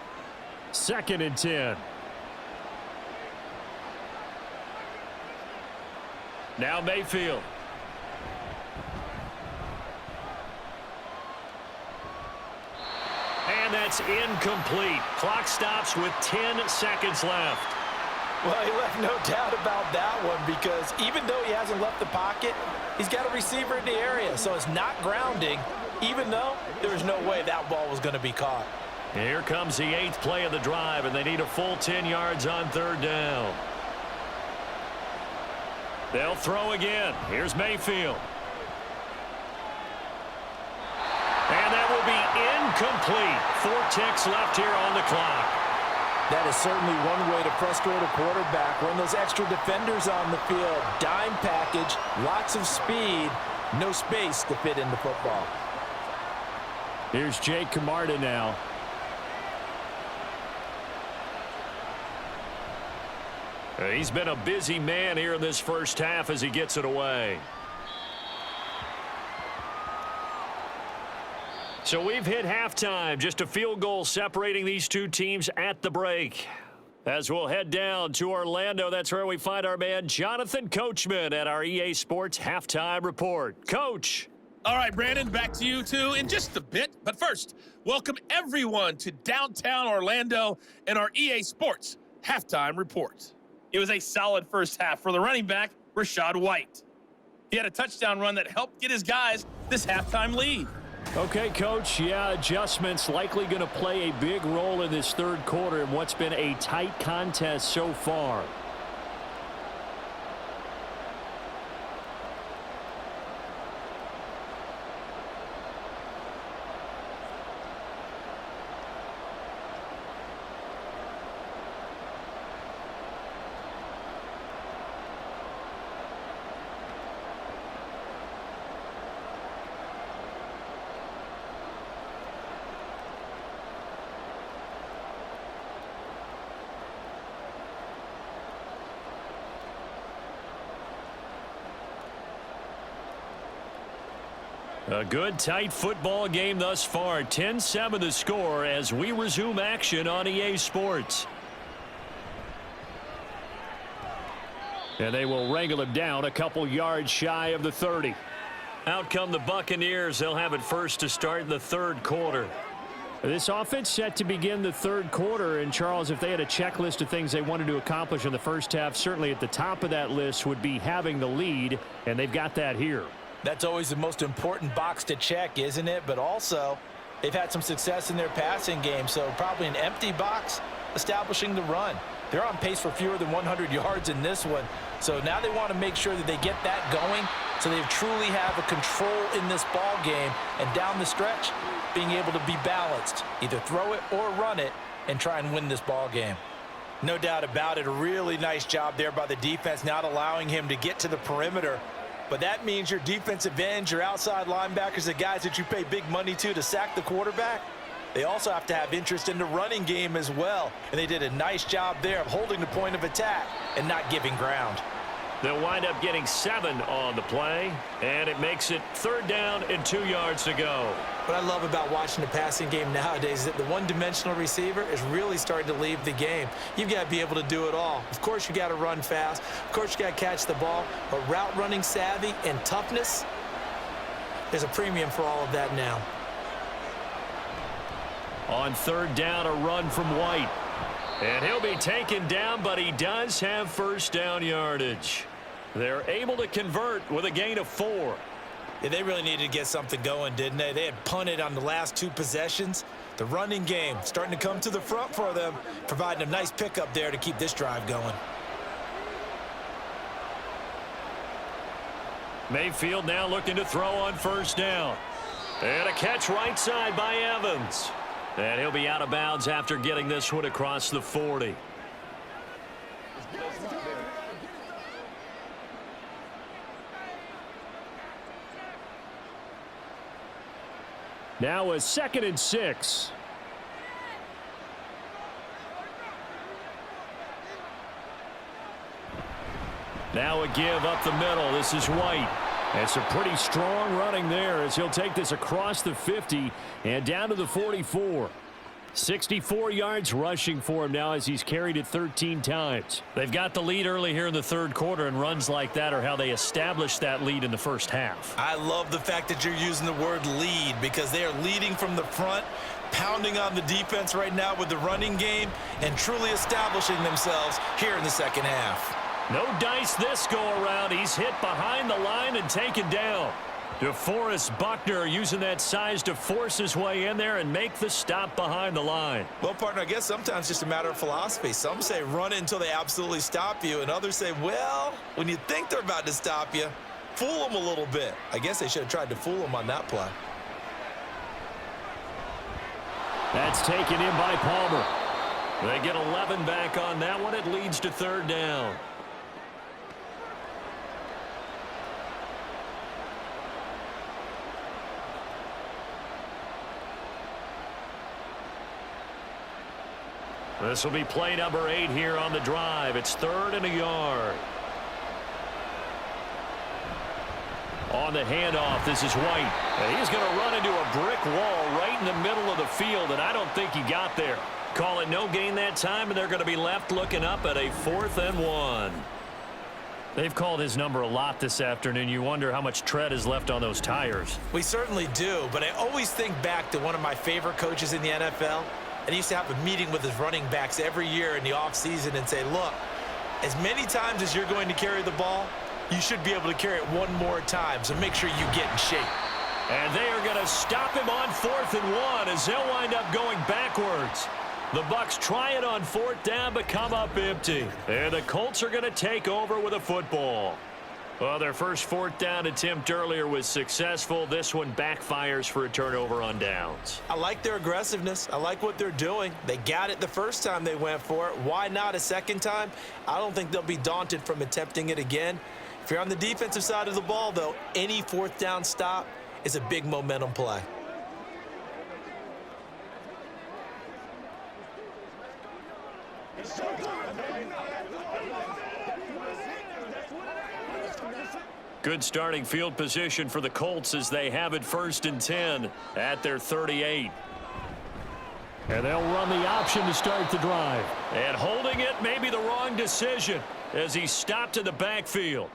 2nd and 10. Now Mayfield. And that's incomplete. Clock stops with 10 seconds left. Well, he left no doubt about that one because even though he hasn't left the pocket, he's got a receiver in the area, so it's not grounding, even though there's no way that ball was going to be caught. Here comes the 8th play of the drive, and they need a full 10 yards on 3rd down. They'll throw again. Here's Mayfield. And that will be incomplete. 4 ticks left here on the clock. That is certainly one way to frustrate a quarterback. Run those extra defenders on the field. Dime package, lots of speed, no space to fit in the football. Here's Jake Camarda now. He's been a busy man here in this first half as he gets it away. So we've hit halftime, just a field goal separating these two teams at the break. As we'll head down to Orlando, that's where we find our man Jonathan Coachman at our EA Sports Halftime Report. Coach. All right, Brandon, back to you two in just a bit. But first, welcome everyone to downtown Orlando and our EA Sports Halftime Report. It was a solid first half for the running back, Rachaad White. He had a touchdown run that helped get his guys this halftime lead. Okay, Coach, yeah, adjustments likely going to play a big role in this third quarter in what's been a tight contest so far. A good, tight football game thus far. 10-7 the score as we resume action on EA Sports. And they will wrangle him down a couple yards shy of the 30. Out come the Buccaneers. They'll have it first to start in the third quarter. This offense set to begin the third quarter. And, Charles, if they had a checklist of things they wanted to accomplish in the first half, certainly at the top of that list would be having the lead, and they've got that here. That's always the most important box to check, isn't it? But also, they've had some success in their passing game, so probably an empty box establishing the run. They're on pace for fewer than 100 yards in this one, so now they want to make sure that they get that going so they truly have a control in this ball game, and down the stretch, being able to be balanced, either throw it or run it, and try and win this ball game. No doubt about it, a really nice job there by the defense, not allowing him to get to the perimeter. But that means your defensive ends, your outside linebackers, the guys that you pay big money to sack the quarterback, they also have to have interest in the running game as well. And they did a nice job there of holding the point of attack and not giving ground. They'll wind up getting 7 on the play, and it makes it 3rd down and 2 yards to go. What I love about watching the passing game nowadays is that the one-dimensional receiver is really starting to leave the game. You've got to be able to do it all. Of course, you got to run fast. Of course, you got to catch the ball. But route running savvy and toughness, there's a premium for all of that now. On 3rd down, a run from White. And he'll be taken down, but he does have first down yardage. They're able to convert with a gain of 4. Yeah, they really needed to get something going, didn't they? They had punted on the last 2 possessions. The running game starting to come to the front for them, providing a nice pickup there to keep this drive going. Mayfield now looking to throw on 1st down. And a catch right side by Evans. And he'll be out of bounds after getting this one across the 40. Now a 2nd and 6. Now a give up the middle. This is White. And some pretty strong running there as he'll take this across the 50 and down to the 44. 64 yards rushing for him now as he's carried it 13 times. They've got the lead early here in the third quarter, and runs like that are how they established that lead in the first half. I love the fact that you're using the word lead because they are leading from the front. pounding on the defense right now with the running game and truly establishing themselves here in the second half. No dice this go-around. He's hit behind the line and taken down. DeForest Buckner using that size to force his way in there and make the stop behind the line. Well, partner, I guess sometimes just a matter of philosophy. Some say run it until they absolutely stop you, and others say, well, when you think they're about to stop you, fool them a little bit. I guess they should have tried to fool them on that play. That's taken in by Palmer. They get 11 back on that one. It leads to third down. This will be play number 8 here on the drive. It's 3rd and a yard. On the handoff, this is White. And he's going to run into a brick wall right in the middle of the field, and I don't think he got there. Call it no gain that time, and they're going to be left looking up at a 4th and 1. They've called his number a lot this afternoon. You wonder how much tread is left on those tires. We certainly do, but I always think back to one of my favorite coaches in the NFL. And he used to have a meeting with his running backs every year in the offseason and say, look, as many times as you're going to carry the ball, you should be able to carry it one more time, so make sure you get in shape. And they are going to stop him on 4th and 1 as they'll wind up going backwards. The Bucs try it on 4th down, but come up empty. And the Colts are going to take over with a football. Well, their first 4th down attempt earlier was successful. This one backfires for a turnover on downs. I like their aggressiveness. I like what they're doing. They got it the first time they went for it. Why not a second time? I don't think they'll be daunted from attempting it again. If you're on the defensive side of the ball, though, any 4th down stop is a big momentum play. Good starting field position for the Colts as they have it 1st and 10 at their 38. And they'll run the option to start the drive. And holding it may be the wrong decision as he stopped in the backfield.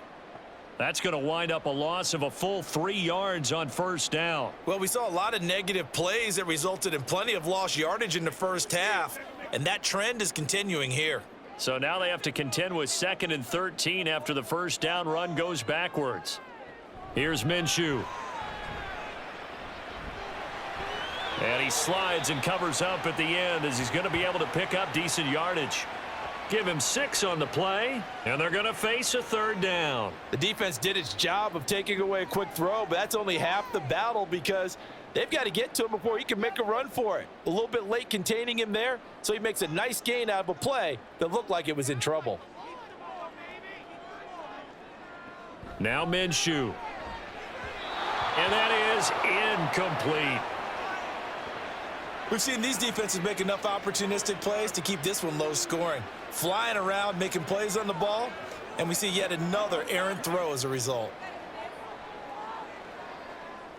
That's going to wind up a loss of a full 3 yards on 1st down. Well, we saw a lot of negative plays that resulted in plenty of lost yardage in the first half, and that trend is continuing here. So now they have to contend with 2nd and 13 after the 1st down run goes backwards. Here's Minshew. And he slides and covers up at the end as he's going to be able to pick up decent yardage. Give him 6 on the play, and they're going to face a 3rd down. The defense did its job of taking away a quick throw, but that's only half the battle because they've got to get to him before he can make a run for it. A little bit late containing him there, so he makes a nice gain out of a play that looked like it was in trouble. Now Minshew. And that is incomplete. We've seen these defenses make enough opportunistic plays to keep this one low scoring. Flying around, making plays on the ball, and we see yet another errant throw as a result.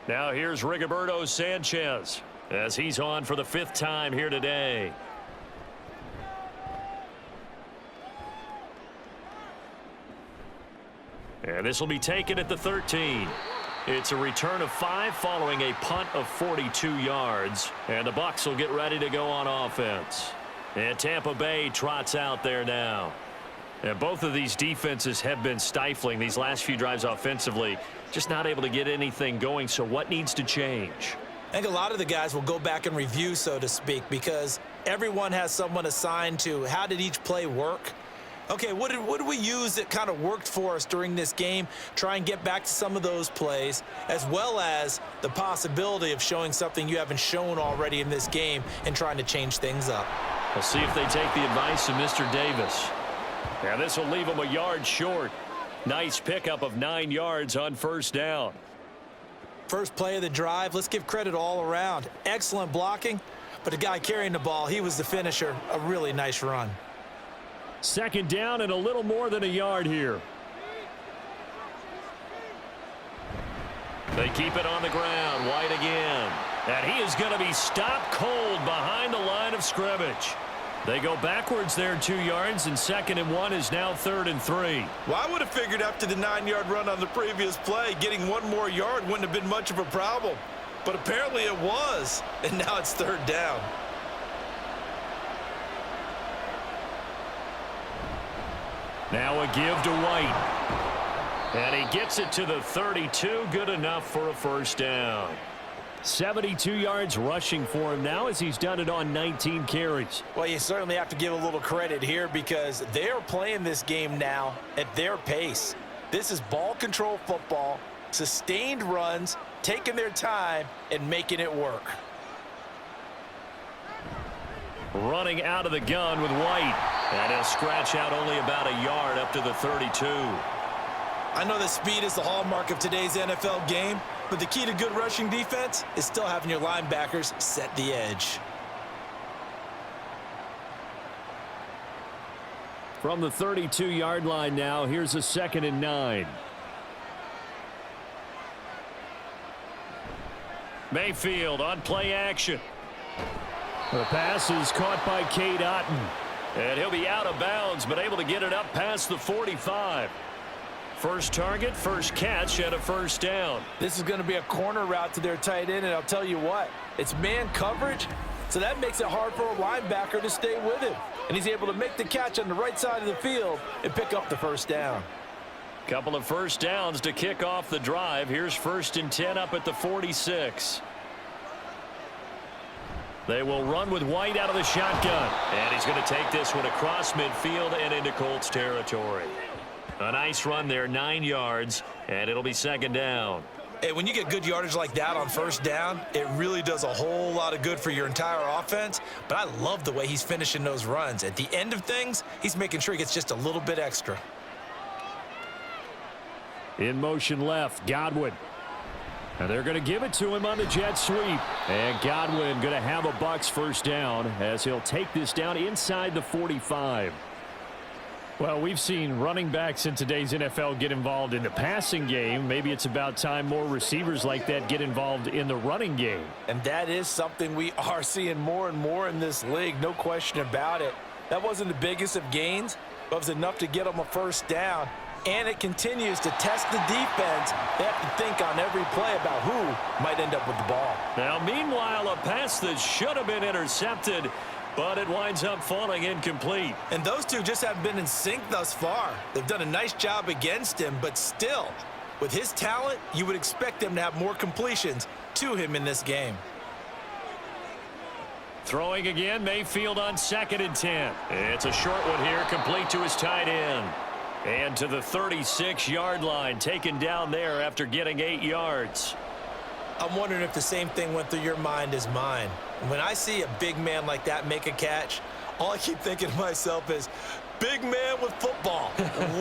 Now here's Rigoberto Sanchez as he's on for the 5th time here today. And this will be taken at the 13. It's a return of 5 following a punt of 42 yards. And the Bucs will get ready to go on offense. And Tampa Bay trots out there now. And both of these defenses have been stifling these last few drives offensively. Just not able to get anything going. So what needs to change? I think a lot of the guys will go back and review, so to speak, because everyone has someone assigned to how did each play work. Okay, what did we use that kind of worked for us during this game? Try and get back to some of those plays, as well as the possibility of showing something you haven't shown already in this game and trying to change things up. We'll see if they take the advice of Mr. Davis. And this will leave them a yard short. Nice pickup of 9 yards on 1st down. First play of the drive, let's give credit all around. Excellent blocking, but the guy carrying the ball, he was the finisher. A really nice run. 2nd down and a little more than a yard here. They keep it on the ground. White again. And he is going to be stopped cold behind the line of scrimmage. They go backwards there 2 yards, and 2nd and 1 is now 3rd and 3. Well, I would have figured after the 9-yard run on the previous play, getting 1 more yard wouldn't have been much of a problem. But apparently it was, and now it's third down. Now a give to White. And he gets it to the 32. Good enough for a first down. 72 yards rushing for him now as he's done it on 19 carries. Well, you certainly have to give a little credit here because they're playing this game now at their pace. This is ball control football, sustained runs, taking their time and making it work. Running out of the gun with White. And he'll scratch out only about a yard up to the 32. I know that speed is the hallmark of today's NFL game, but the key to good rushing defense is still having your linebackers set the edge. From the 32-yard line now, here's a 2nd and 9. Mayfield on play action. The pass is caught by Cade Otton. And he'll be out of bounds, but able to get it up past the 45. First target, first catch, and a first down. This is going to be a corner route to their tight end, and I'll tell you what, it's man coverage, so that makes it hard for a linebacker to stay with him. And he's able to make the catch on the right side of the field and pick up the first down. Couple of first downs to kick off the drive. Here's 1st and 10 up at the 46. They will run with White out of the shotgun. And he's going to take this one across midfield and into Colts territory. A nice run there, 9 yards, and it'll be 2nd down. Hey, when you get good yardage like that on first down, it really does a whole lot of good for your entire offense. But I love the way he's finishing those runs. At the end of things, he's making sure he gets just a little bit extra. In motion left, Godwin. And they're going to give it to him on the jet sweep. And Godwin going to have a Bucs first down as he'll take this down inside the 45. Well, we've seen running backs in today's NFL get involved in the passing game. Maybe it's about time more receivers like that get involved in the running game. And that is something we are seeing more and more in this league, no question about it. That wasn't the biggest of gains, but it was enough to get them a first down. And it continues to test the defense. They have to think on every play about who might end up with the ball. Now, meanwhile, a pass that should have been intercepted, but it winds up falling incomplete. And those two just haven't been in sync thus far. They've done a nice job against him, but still, with his talent, you would expect them to have more completions to him in this game. Throwing again, Mayfield on 2nd and 10. It's a short one here, complete to his tight end. And to the 36-yard line, taken down there after getting 8 yards. I'm wondering if the same thing went through your mind as mine. When I see a big man like that make a catch, all I keep thinking to myself is, big man with football.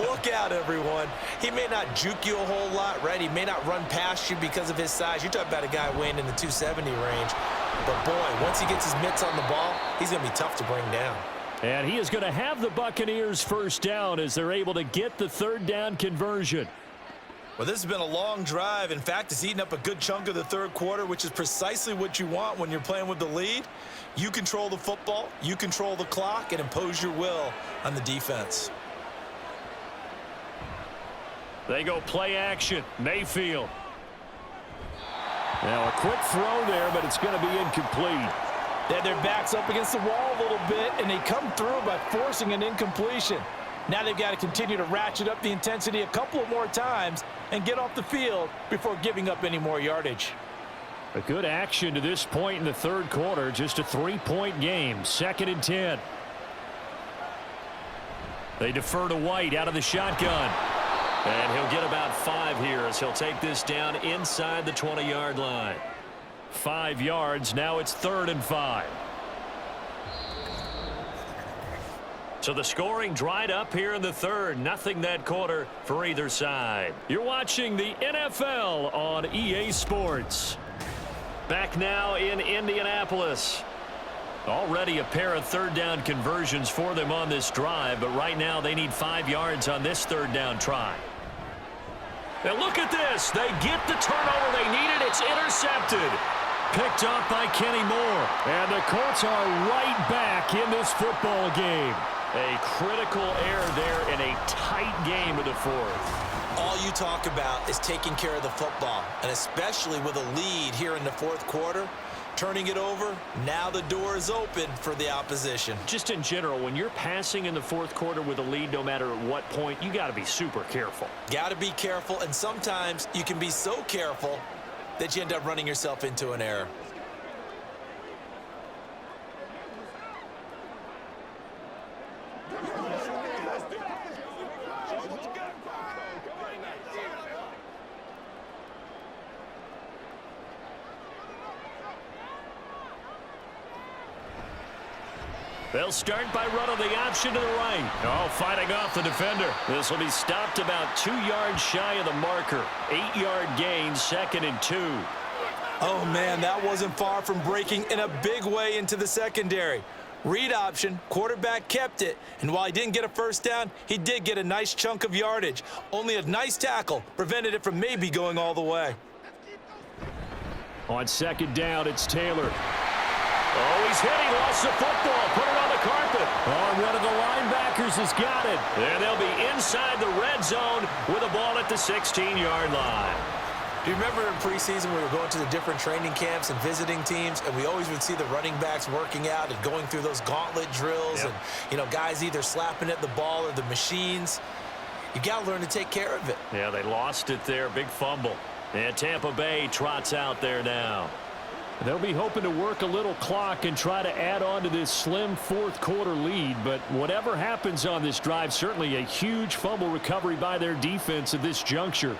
Look out, everyone. He may not juke you a whole lot, right? He may not run past you because of his size. You're talking about a guy weighing in the 270 range. But, boy, once he gets his mitts on the ball, he's going to be tough to bring down. And he is going to have the Buccaneers first down as they're able to get the 3rd down conversion. Well, this has been a long drive. In fact, it's eaten up a good chunk of the third quarter, which is precisely what you want when you're playing with the lead. You control the football, you control the clock, and impose your will on the defense. They go play action. Mayfield. Now a quick throw there, but it's going to be incomplete. They had their backs up against the wall a little bit, and they come through by forcing an incompletion. Now they've got to continue to ratchet up the intensity a couple of more times and get off the field before giving up any more yardage. A good action to this point in the third quarter. Just a 3-point game. 2nd and 10. They defer to White out of the shotgun. And he'll get about 5 here as he'll take this down inside the 20-yard line. 5 yards. Now it's 3rd and 5. So the scoring dried up here in the third. Nothing that quarter for either side. You're watching the NFL on EA Sports. Back now in Indianapolis. Already a pair of 3rd down conversions for them on this drive, but right now they need 5 yards on this 3rd down try. And look at this. They get the turnover they needed. It's intercepted. Picked up by Kenny Moore. And the Colts are right back in this football game. A critical error there in a tight game of the fourth. All you talk about is taking care of the football, and especially with a lead here in the fourth quarter, turning it over, now the door is open for the opposition. Just in general, when you're passing in the fourth quarter with a lead, no matter at what point, you got to be super careful. Got to be careful, and sometimes you can be so careful that you end up running yourself into an error. They'll start by running the option to the right. Oh, fighting off the defender. This will be stopped about 2 yards shy of the marker. 8-yard gain, 2nd and 2. Oh, man, that wasn't far from breaking in a big way into the secondary. Read option, quarterback kept it, and while he didn't get a first down, he did get a nice chunk of yardage. Only a nice tackle prevented it from maybe going all the way. On 2nd down, it's Taylor. Oh, he's hit. He lost the football. Put it on the carpet. Oh, one of the linebackers has got it. And they'll be inside the red zone with the ball at the 16-yard line. Do you remember in preseason we were going to the different training camps and visiting teams, and we always would see the running backs working out and going through those gauntlet drills, and, you know, guys either slapping at the ball or the machines. You got to learn to take care of it. Yeah, they lost it there. Big fumble. And Tampa Bay trots out there now. They'll be hoping to work a little clock and try to add on to this slim fourth quarter lead. But whatever happens on this drive, certainly a huge fumble recovery by their defense at this juncture.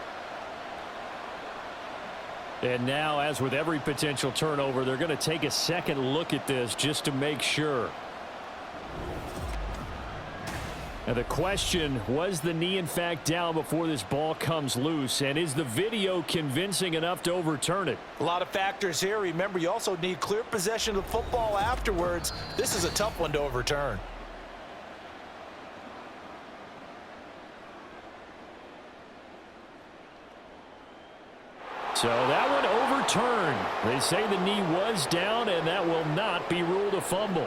And now, as with every potential turnover, they're going to take a second look at this just to make sure. And the question, was the knee in fact down before this ball comes loose? And is the video convincing enough to overturn it? A lot of factors here. Remember, you also need clear possession of the football afterwards. This is a tough one to overturn. So that one overturned. They say the knee was down, and that will not be ruled a fumble.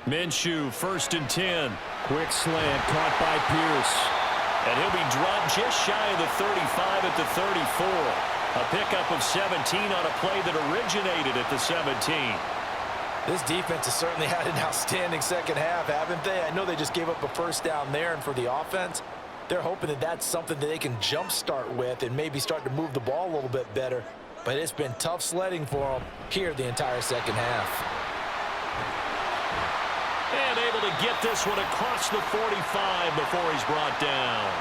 Minshew, 1st and 10. Quick slant caught by Pierce. And he'll be dropped just shy of the 35 at the 34. A pickup of 17 on a play that originated at the 17. This defense has certainly had an outstanding second half, haven't they? I know they just gave up a first down there, and for the offense, they're hoping that that's something that they can jumpstart with and maybe start to move the ball a little bit better. But it's been tough sledding for them here the entire second half. And able to get this one across the 45 before he's brought down.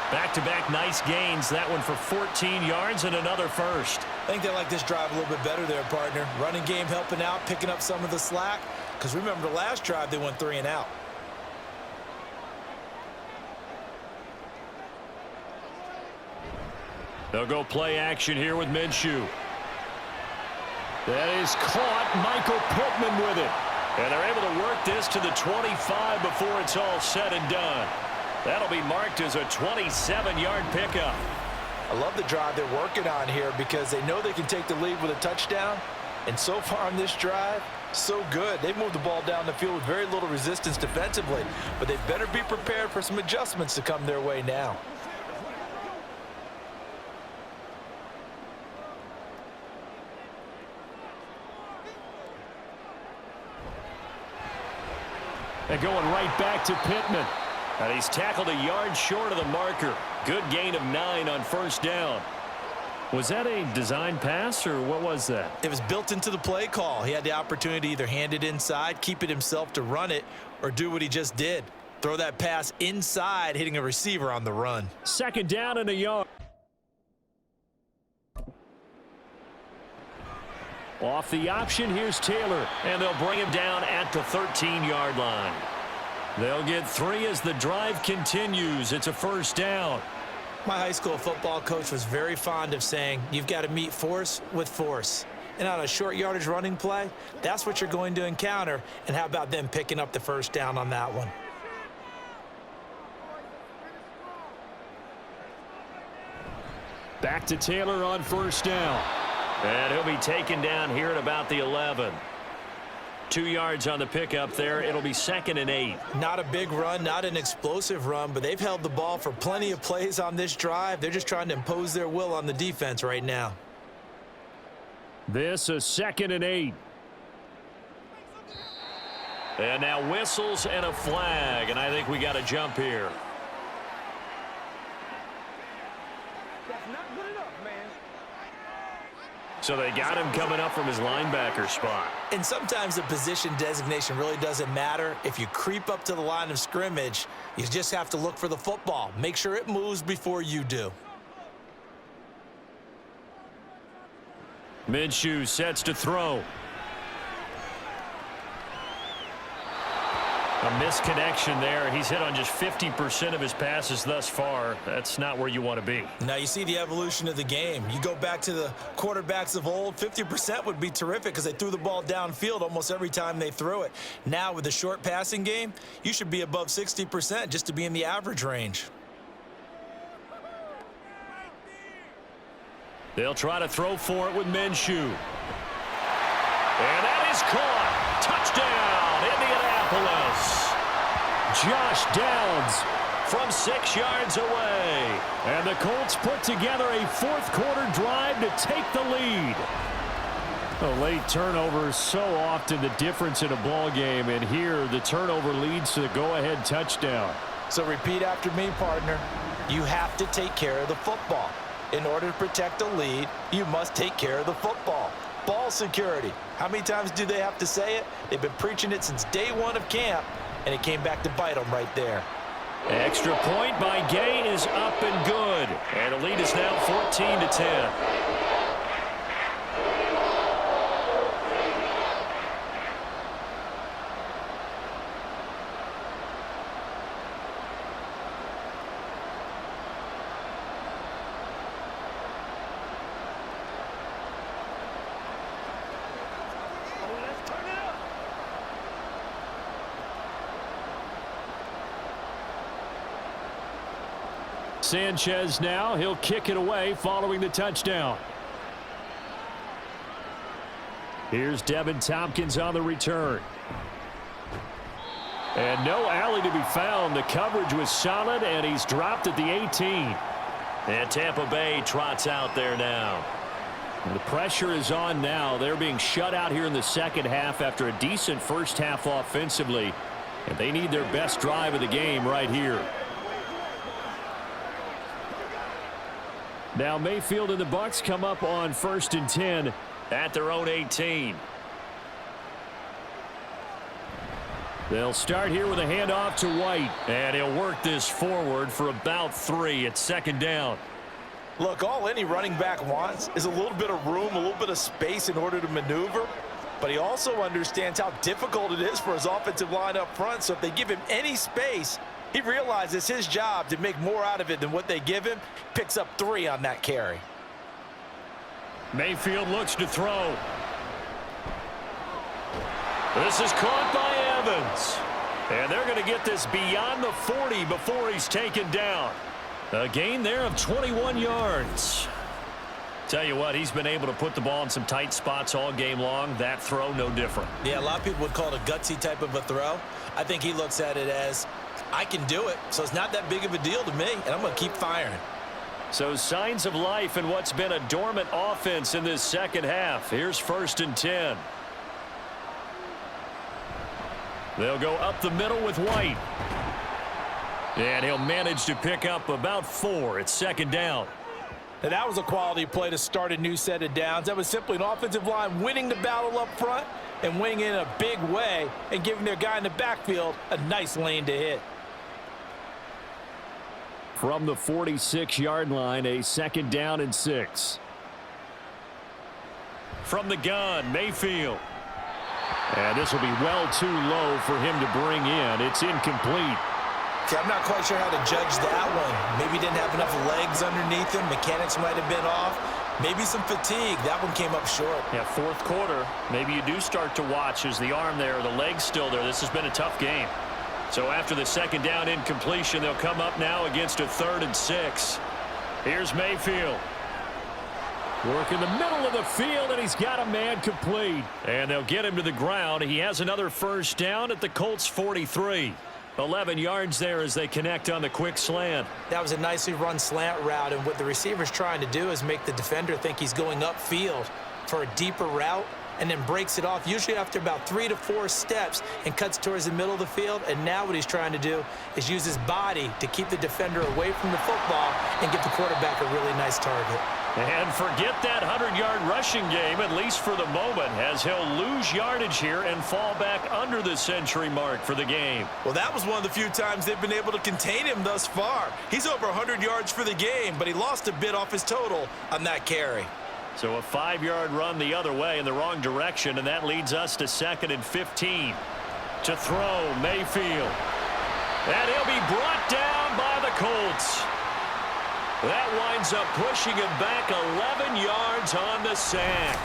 Back-to-back nice gains. That one for 14 yards and another first. I think they like this drive a little bit better there, partner. Running game helping out, picking up some of the slack. Because remember, the last drive, they went 3 and out. They'll go play action here with Minshew. That is caught. Michael Pittman with it. And they're able to work this to the 25 before it's all said and done. That'll be marked as a 27-yard pickup. I love the drive they're working on here because they know they can take the lead with a touchdown. And so far on this drive, so good. They moved the ball down the field with very little resistance defensively. But they better be prepared for some adjustments to come their way now. And going right back to Pittman. And he's tackled a yard short of the marker. Good gain of 9 on first down. Was that a design pass, or what was that? It was built into the play call. He had the opportunity to either hand it inside, keep it himself to run it, or do what he just did. Throw that pass inside, hitting a receiver on the run. 2nd down and a yard. Off the option, here's Taylor, and they'll bring him down at the 13-yard line. They'll get 3 as the drive continues. It's a first down. My high school football coach was very fond of saying, you've got to meet force with force. And on a short yardage running play, that's what you're going to encounter. And how about them picking up the first down on that one? Back to Taylor on first down. And he'll be taken down here at about the 11. 2 yards on the pickup there. It'll be 2nd and 8. Not a big run, not an explosive run, but they've held the ball for plenty of plays on this drive. They're just trying to impose their will on the defense right now. This is 2nd and 8. And now whistles and a flag, and I think we got a jump here. That's not good enough, man. So they got him coming up from his linebacker spot. And sometimes the position designation really doesn't matter. If you creep up to the line of scrimmage, you just have to look for the football. Make sure it moves before you do. Minshew sets to throw. A misconnection there. He's hit on just 50% of his passes thus far. That's not where you want to be. Now you see the evolution of the game. You go back to the quarterbacks of old, 50% would be terrific because they threw the ball downfield almost every time they threw it. Now with the short passing game, you should be above 60% just to be in the average range. They'll try to throw for it with Minshew. And that is caught. Touchdown, Indianapolis. Josh Downs from 6 yards away. And the Colts put together a fourth-quarter drive to take the lead. A late turnover, so often the difference in a ball game, and here the turnover leads to the go-ahead touchdown. So repeat after me, partner. You have to take care of the football. In order to protect a lead, you must take care of the football. Ball security. How many times do they have to say it? They've been preaching it since day one of camp, and it came back to bite them right there. Extra point by Gay is up and good. And the lead is now 14-10. Sanchez now, he'll kick it away following the touchdown. Here's Devin Tompkins on the return. And no alley to be found. The coverage was solid, and he's dropped at the 18. And Tampa Bay trots out there now. And the pressure is on now. They're being shut out here in the second half after a decent first half offensively. And they need their best drive of the game right here. Now Mayfield and the Bucs come up on 1st and 10 at their own 18. They'll start here with a handoff to White, and he'll work this forward for about 3 at 2nd down. Look, all any running back wants is a little bit of room, a little bit of space in order to maneuver, but he also understands how difficult it is for his offensive line up front, so if they give him any space, he realizes his job to make more out of it than what they give him. Picks up 3 on that carry. Mayfield looks to throw. This is caught by Evans. And they're going to get this beyond the 40 before he's taken down. A gain there of 21 yards. Tell you what, he's been able to put the ball in some tight spots all game long. That throw, no different. Yeah, a lot of people would call it a gutsy type of a throw. I think he looks at it as, I can do it, so it's not that big of a deal to me, and I'm going to keep firing. So signs of life in what's been a dormant offense in this second half. Here's 1st and 10. They'll go up the middle with White. And he'll manage to pick up about 4 at 2nd down. Now, that was a quality play to start a new set of downs. That was simply an offensive line winning the battle up front and winning in a big way and giving their guy in the backfield a nice lane to hit. From the 46-yard line, a 2nd down and 6. From the gun, Mayfield. And this will be well too low for him to bring in. It's incomplete. See, I'm not quite sure how to judge that one. Maybe he didn't have enough legs underneath him. Mechanics might have been off. Maybe some fatigue. That one came up short. Yeah, 4th quarter. Maybe you do start to watch as the arm there, the leg's still there. This has been a tough game. So after the 2nd down incompletion, they'll come up now against a 3rd and 6. Here's Mayfield. Work in the middle of the field, and he's got a man complete. And they'll get him to the ground. He has another first down at the Colts 43. 11 yards there as they connect on the quick slant. That was a nicely run slant route, and what the receiver's trying to do is make the defender think he's going upfield for a deeper route, and then breaks it off, usually after about 3 to 4 steps, and cuts towards the middle of the field. And now what he's trying to do is use his body to keep the defender away from the football and give the quarterback a really nice target. And forget that 100-yard rushing game, at least for the moment, as he'll lose yardage here and fall back under the century mark for the game. Well, that was one of the few times they've been able to contain him thus far. He's over 100 yards for the game, but he lost a bit off his total on that carry. So a 5-yard run the other way in the wrong direction, and that leads us to 2nd and 15. To throw, Mayfield. And he'll be brought down by the Colts. That winds up pushing him back 11 yards on the sack.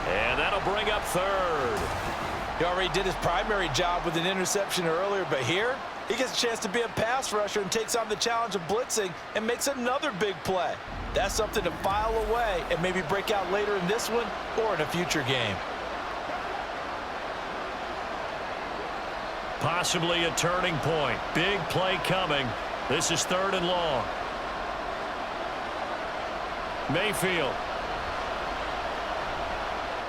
And that'll bring up 3rd. He already did his primary job with an interception earlier, but here he gets a chance to be a pass rusher and takes on the challenge of blitzing and makes another big play. That's something to file away and maybe break out later in this one or in a future game. Possibly a turning point. Big play coming. This is 3rd and long. Mayfield.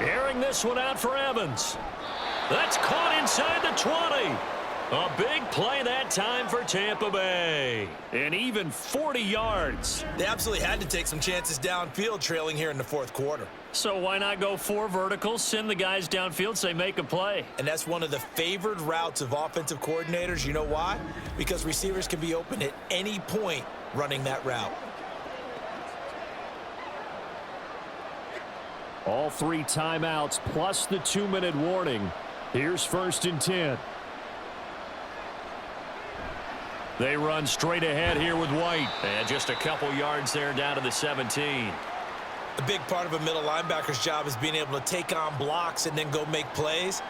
Airing this one out for Evans. That's caught inside the 20. A big play that time for Tampa Bay. And even 40 yards. They absolutely had to take some chances downfield trailing here in the 4th quarter. So why not go 4 verticals, send the guys downfield, say make a play? And that's one of the favored routes of offensive coordinators. You know why? Because receivers can be open at any point running that route. All 3 timeouts plus the 2-minute warning. Here's 1st and 10. They run straight ahead here with White. And just a couple yards there down to the 17. A big part of a middle linebacker's job is being able to take on blocks and then go make plays.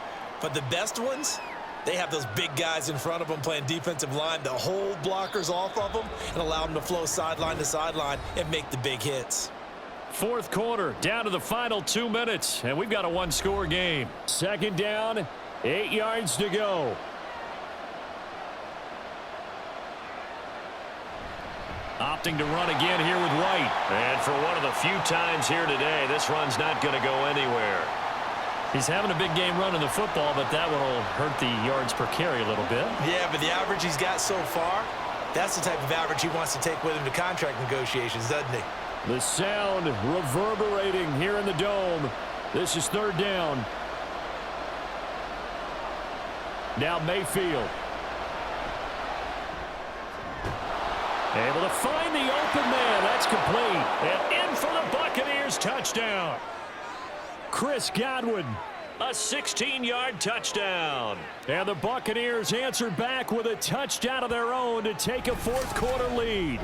But the best ones, they have those big guys in front of them playing defensive line that hold blockers off of them and allow them to flow sideline to sideline and make the big hits. 4th quarter, down to the final 2 minutes, and we've got a 1-score game. 2nd down, 8 yards to go. Opting to run again here with White. And for one of the few times here today, this run's not going to go anywhere. He's having a big game running the football, but that one will hurt the yards per carry a little bit. Yeah, but the average he's got so far, that's the type of average he wants to take with him to contract negotiations, doesn't he? The sound reverberating here in the dome. This is 3rd down. Now Mayfield. Able to find the open man. That's complete. And in for the Buccaneers touchdown. Chris Godwin, a 16-yard touchdown. And the Buccaneers answer back with a touchdown of their own to take a 4th quarter lead.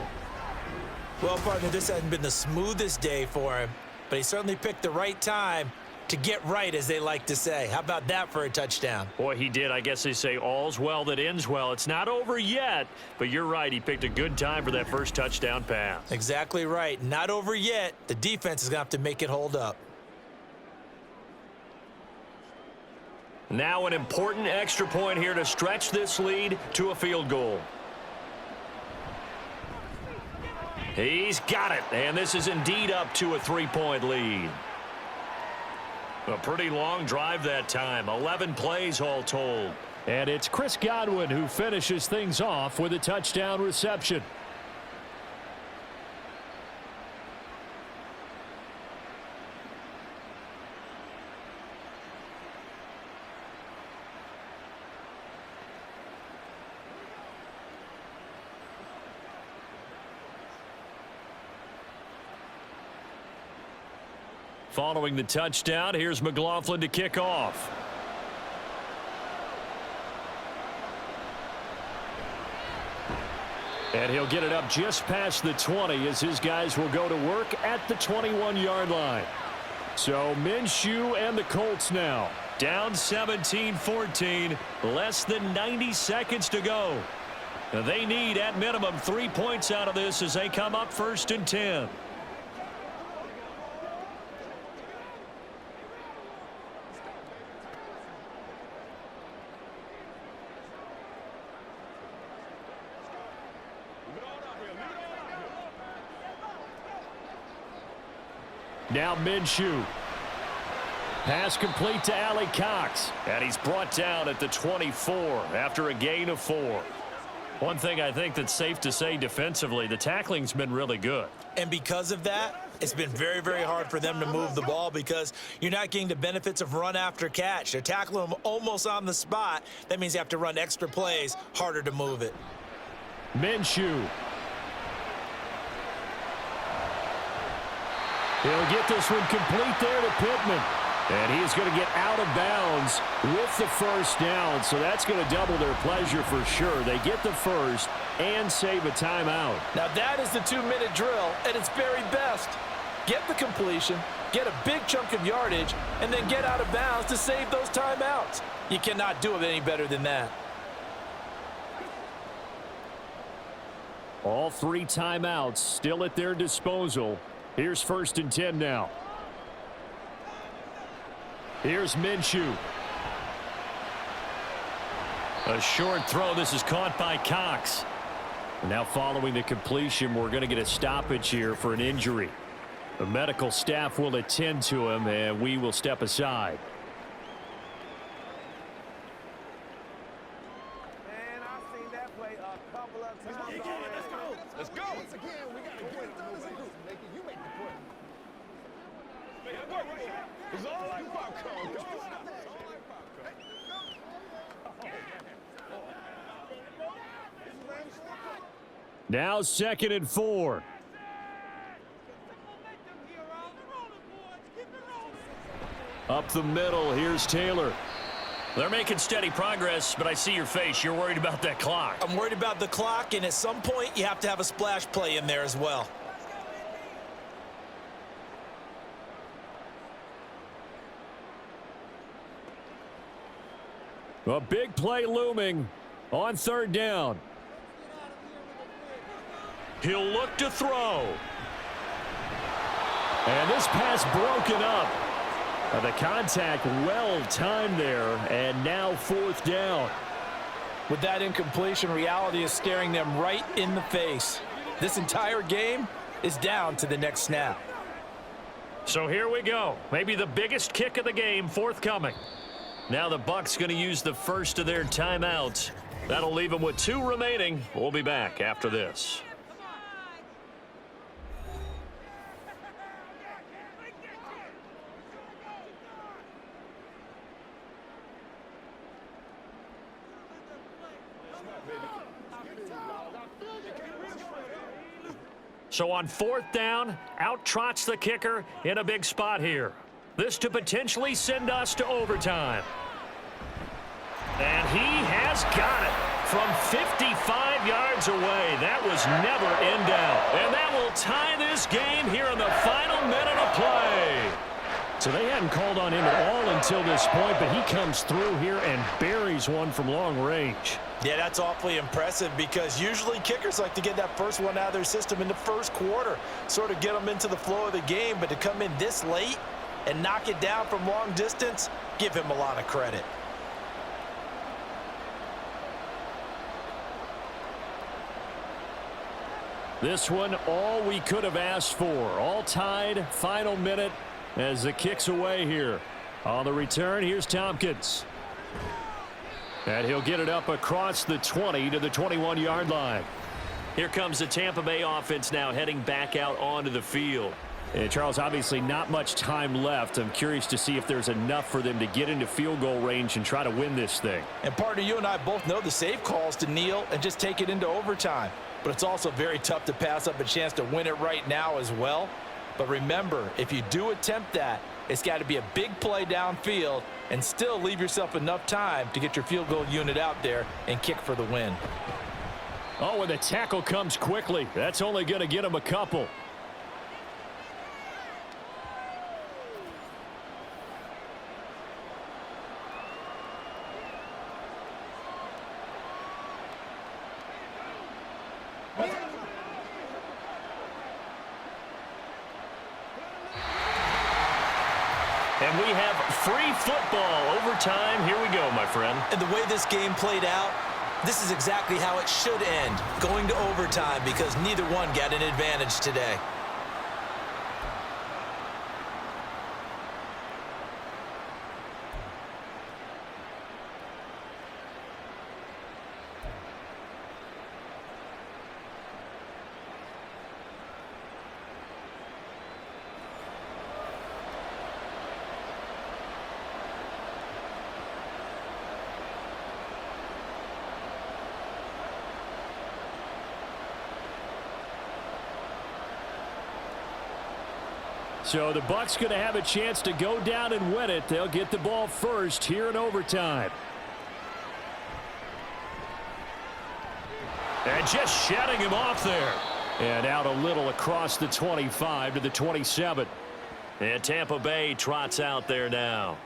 Well, partner, this hasn't been the smoothest day for him, but he certainly picked the right time to get right, as they like to say. How about that for a touchdown? Boy, he did. I guess they say all's well that ends well. It's not over yet, but you're right. He picked a good time for that first touchdown pass. Exactly right. Not over yet. The defense is going to have to make it hold up. Now an important extra point here to stretch this lead to a field goal. He's got it, and this is indeed up to a 3-point lead. A pretty long drive that time, 11 plays all told. And it's Chris Godwin who finishes things off with a touchdown reception. Following the touchdown, here's McLaughlin to kick off. And he'll get it up just past the 20 as his guys will go to work at the 21-yard line. So Minshew and the Colts now down 17-14, less than 90 seconds to go. They need at minimum 3 points out of this as they come up 1st and 10. Now Minshew. Pass complete to Allie Cox. And he's brought down at the 24 after a gain of 4. One thing I think that's safe to say defensively, the tackling's been really good. And because of that, it's been very, very hard for them to move the ball because you're not getting the benefits of run after catch. They're tackling them almost on the spot. That means you have to run extra plays, harder to move it. Minshew. He'll get this one complete there to Pittman. And he's going to get out of bounds with the first down. So that's going to double their pleasure for sure. They get the first and save a timeout. Now that is the 2-minute drill at its very best. Get the completion, get a big chunk of yardage, and then get out of bounds to save those timeouts. You cannot do it any better than that. All 3 timeouts still at their disposal. Here's 1st and 10 now. Here's Minshew. A short throw. This is caught by Cox. And now following the completion, we're going to get a stoppage here for an injury. The medical staff will attend to him, and we will step aside. Man, I've seen that play a couple of times already. Let's go. Once again, we got to get it as a group. You make the play. Make it work right here. It's all like popcorn. Go. Now 2nd and 4. Up the middle, here's Taylor. They're making steady progress, but I see your face. You're worried about that clock. I'm worried about the clock, and at some point, you have to have a splash play in there as well. A big play looming on 3rd down. He'll look to throw. And this pass broken up. The contact well timed there, and now 4th down. With that incompletion, reality is staring them right in the face. This entire game is down to the next snap. So here we go. Maybe the biggest kick of the game forthcoming. Now the Bucs going to use the first of their timeouts. That'll leave them with 2 remaining. We'll be back after this. So on 4th down, out trots the kicker in a big spot here. This to potentially send us to overtime. And he has got it from 55 yards away. That was never in doubt. And that will tie this game here in the final minute of play. So they hadn't called on him at all until this point, but he comes through here and buries one from long range. Yeah, that's awfully impressive because usually kickers like to get that first one out of their system in the first quarter, sort of get them into the flow of the game, but to come in this late and knock it down from long distance, give him a lot of credit. This one, all we could have asked for. All tied, final minute as the kick's away here. On the return, here's Tompkins. And he'll get it up across the 20 to the 21-yard line. Here comes the Tampa Bay offense now heading back out onto the field. And Charles, obviously not much time left. I'm curious to see if there's enough for them to get into field goal range and try to win this thing. And partner, you and I both know the safe calls to kneel and just take it into overtime. But it's also very tough to pass up a chance to win it right now as well. But remember, if you do attempt that, it's got to be a big play downfield and still leave yourself enough time to get your field goal unit out there and kick for the win. Oh, and the tackle comes quickly. That's only going to get him a couple. And we have free football overtime. Here we go, my friend. And the way this game played out, this is exactly how it should end, going to overtime because neither one got an advantage today. So the Bucs going to have a chance to go down and win it. They'll get the ball first here in overtime. And just shutting him off there. And out a little across the 25 to the 27. And Tampa Bay trots out there now.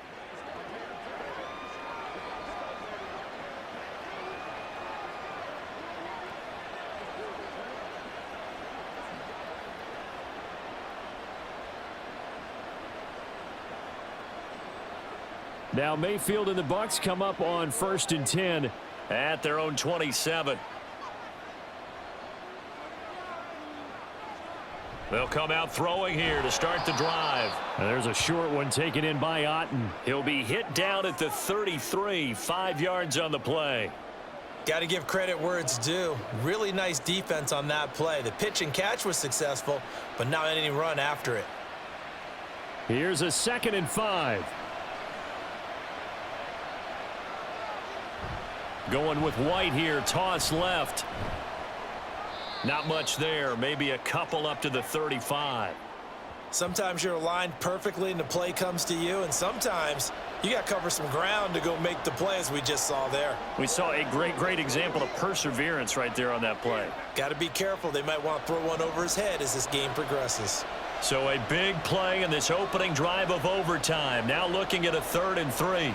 Now Mayfield and the Bucs come up on 1st and 10 at their own 27. They'll come out throwing here to start the drive. And there's a short one taken in by Otten. He'll be hit down at the 33, 5 yards on the play. Got to give credit where it's due. Really nice defense on that play. The pitch and catch was successful, but not any run after it. Here's a 2nd and 5. Going with White here, toss left. Not much there, maybe a couple up to the 35. Sometimes you're aligned perfectly and the play comes to you, and sometimes you got to cover some ground to go make the play, as we just saw there. We saw a great example of perseverance right there on that play. Got to be careful. They might want to throw one over his head as this game progresses. So a big play in this opening drive of overtime. Now looking at a 3rd and 3.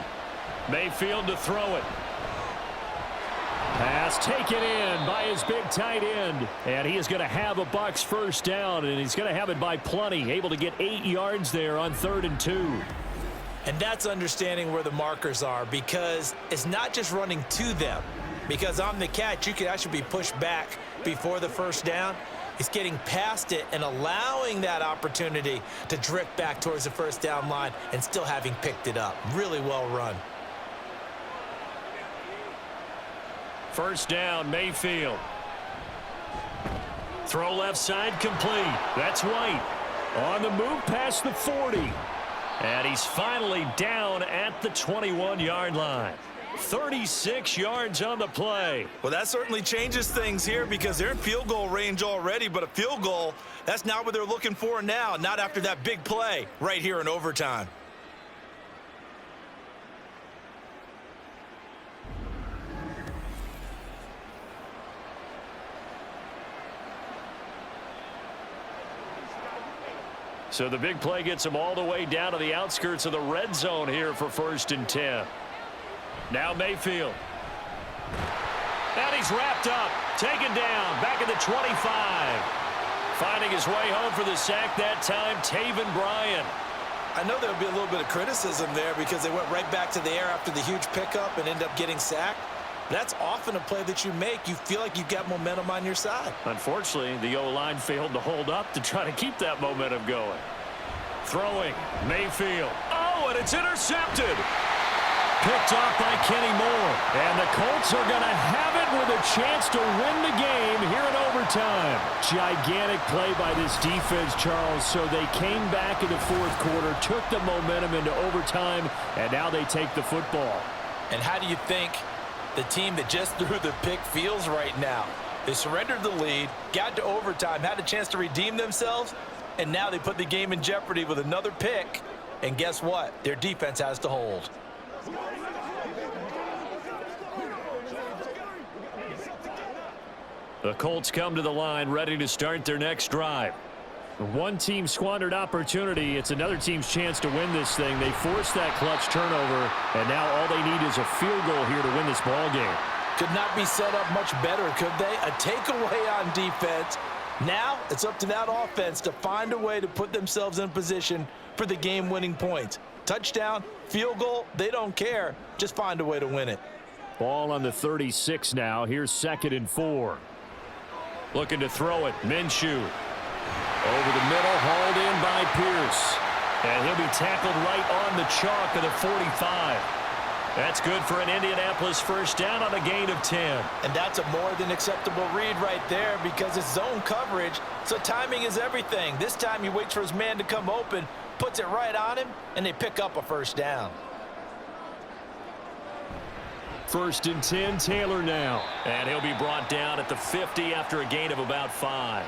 Mayfield to throw it. Pass taken in by his big tight end. And he is going to have a Bucs first down, and he's going to have it by plenty. Able to get 8 yards there on 3rd and 2. And that's understanding where the markers are, because it's not just running to them. Because on the catch, you could actually be pushed back before the first down. It's getting past it and allowing that opportunity to drift back towards the first down line and still having picked it up. Really well run. First down, Mayfield. Throw left side complete. That's White. On the move past the 40. And he's finally down at the 21-yard line. 36 yards on the play. Well, that certainly changes things here, because they're in field goal range already, but a field goal, that's not what they're looking for now, not after that big play right here in overtime. So the big play gets him all the way down to the outskirts of the red zone here for 1st and 10. Now Mayfield. And he's wrapped up. Taken down. Back at the 25. Finding his way home for the sack that time, Taven Bryan. I know there'll be a little bit of criticism there because they went right back to the air after the huge pickup and end up getting sacked. That's often a play that you make. You feel like you've got momentum on your side. Unfortunately, the O-line failed to hold up to try to keep that momentum going. Throwing, Mayfield. Oh, and it's intercepted. Picked off by Kenny Moore. And the Colts are going to have it with a chance to win the game here in overtime. Gigantic play by this defense, Charles. So they came back in the 4th quarter, took the momentum into overtime, and now they take the football. And how do you think the team that just threw the pick feels right now? They surrendered the lead, got to overtime, had a chance to redeem themselves, and now they put the game in jeopardy with another pick. And guess what? Their defense has to hold. The Colts come to the line ready to start their next drive. One team squandered opportunity. It's another team's chance to win this thing. They forced that clutch turnover, and now all they need is a field goal here to win this ball game. Could not be set up much better, could they? A takeaway on defense. Now it's up to that offense to find a way to put themselves in position for the game-winning points. Touchdown, field goal, they don't care. Just find a way to win it. Ball on the 36 now. Here's 2nd and 4. Looking to throw it. Minshew. Over the middle, hauled in by Pierce. And he'll be tackled right on the chalk of the 45. That's good for an Indianapolis first down on a gain of 10. And that's a more than acceptable read right there because it's zone coverage, so timing is everything. This time he waits for his man to come open, puts it right on him, and they pick up a first down. 1st and 10, Taylor now. And he'll be brought down at the 50 after a gain of about 5.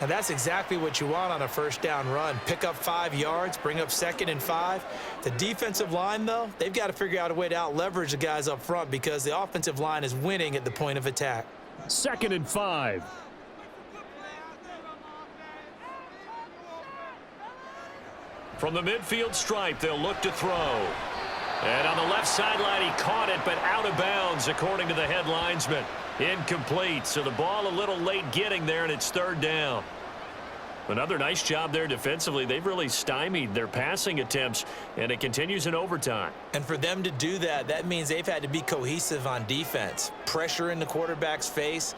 And that's exactly what you want on a first down run. Pick up 5 yards, bring up 2nd and 5. The defensive line, though, they've got to figure out a way to out-leverage the guys up front because the offensive line is winning at the point of attack. 2nd and 5. From the midfield stripe, they'll look to throw. And on the left sideline, he caught it, but out of bounds, according to the head linesman. Incomplete, so the ball a little late getting there, and it's 3rd down. Another nice job there defensively. They've really stymied their passing attempts, and it continues in overtime. And for them to do that, that means they've had to be cohesive on defense. Pressure in the quarterback's face,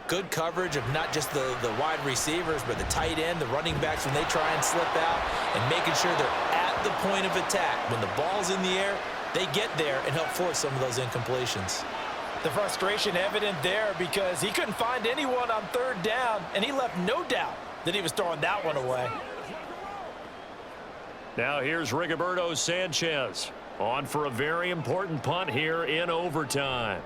good coverage of not just the wide receivers, but the tight end, the running backs when they try and slip out, and making sure they're at the point of attack. When the ball's in the air, they get there and help force some of those incompletions. The frustration evident there because he couldn't find anyone on 3rd down, and he left no doubt that he was throwing that one away. Now here's Rigoberto Sanchez on for a very important punt here in overtime.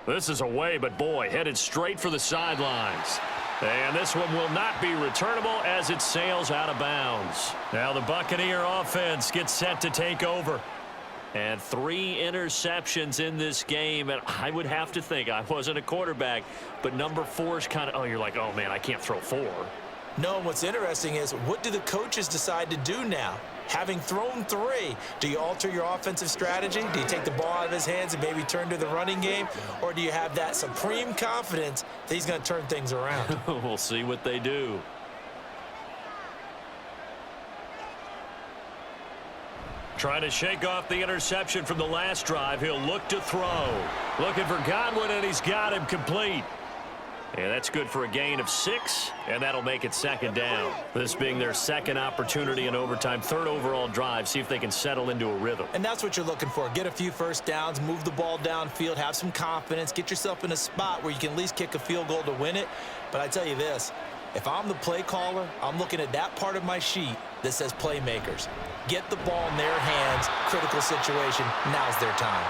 This is away, but boy, headed straight for the sidelines. And this one will not be returnable as it sails out of bounds. Now the Buccaneer offense gets set to take over. And 3 interceptions in this game, and I would have to think, I wasn't a quarterback, but number 4 is kind of, oh, you're like, oh, man, I can't throw 4. No, what's interesting is what do the coaches decide to do now? Having thrown 3, do you alter your offensive strategy? Do you take the ball out of his hands and maybe turn to the running game? Or do you have that supreme confidence that he's going to turn things around? We'll see what they do. Trying to shake off the interception from the last drive. He'll look to throw. Looking for Godwin, and he's got him complete. And that's good for a gain of 6, and that'll make it 2nd down. This being their 2nd opportunity in overtime, 3rd overall drive. See if they can settle into a rhythm. And that's what you're looking for. Get a few first downs, move the ball downfield, have some confidence, get yourself in a spot where you can at least kick a field goal to win it. But I tell you this, if I'm the play caller, I'm looking at that part of my sheet that says playmakers. Get the ball in their hands, critical situation, now's their time.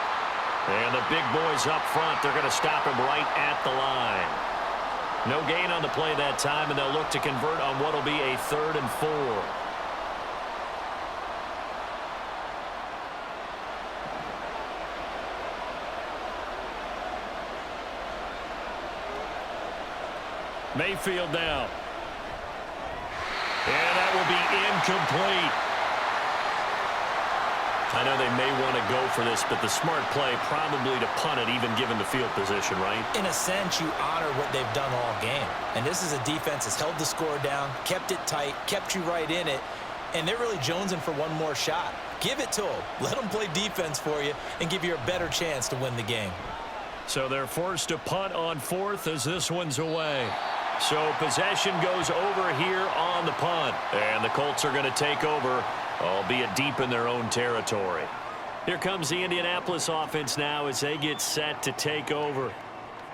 And the big boys up front, they're going to stop him right at the line. No gain on the play that time, and they'll look to convert on what will be a 3rd and 4. Mayfield now. And that will be incomplete. I know they may want to go for this, but the smart play probably to punt it, even given the field position, right? In a sense, you honor what they've done all game. And this is a defense that's held the score down, kept it tight, kept you right in it, and they're really jonesing for one more shot. Give it to them. Let them play defense for you and give you a better chance to win the game. So they're forced to punt on 4th as this one's away. So possession goes over here on the punt, and the Colts are going to take over, albeit deep in their own territory. Here comes the Indianapolis offense now as they get set to take over.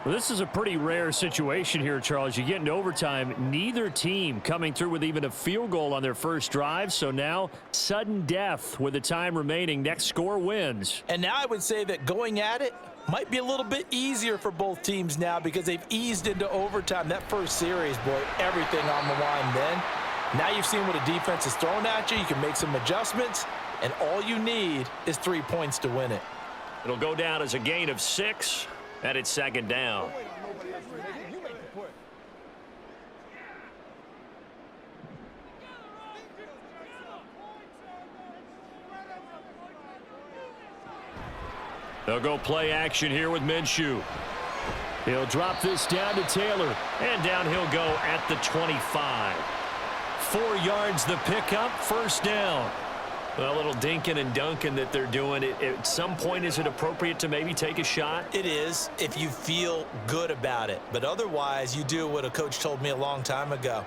Well, this is a pretty rare situation here, Charles. You get into overtime, neither team coming through with even a field goal on their first drive, so now sudden death with the time remaining. Next score wins. And now I would say that going at it might be a little bit easier for both teams now because they've eased into overtime. That first series, boy, everything on the line then. Now you've seen what a defense is throwing at you. You can make some adjustments, and all you need is 3 points to win it. It'll go down as a gain of 6, and it's 2nd down. They'll go play action here with Minshew. He'll drop this down to Taylor, and down he'll go at the 25. 4 yards the pickup, 1st down. A little dinking and dunking that they're doing. At some point, is it appropriate to maybe take a shot? It is if you feel good about it. But otherwise, you do what a coach told me a long time ago.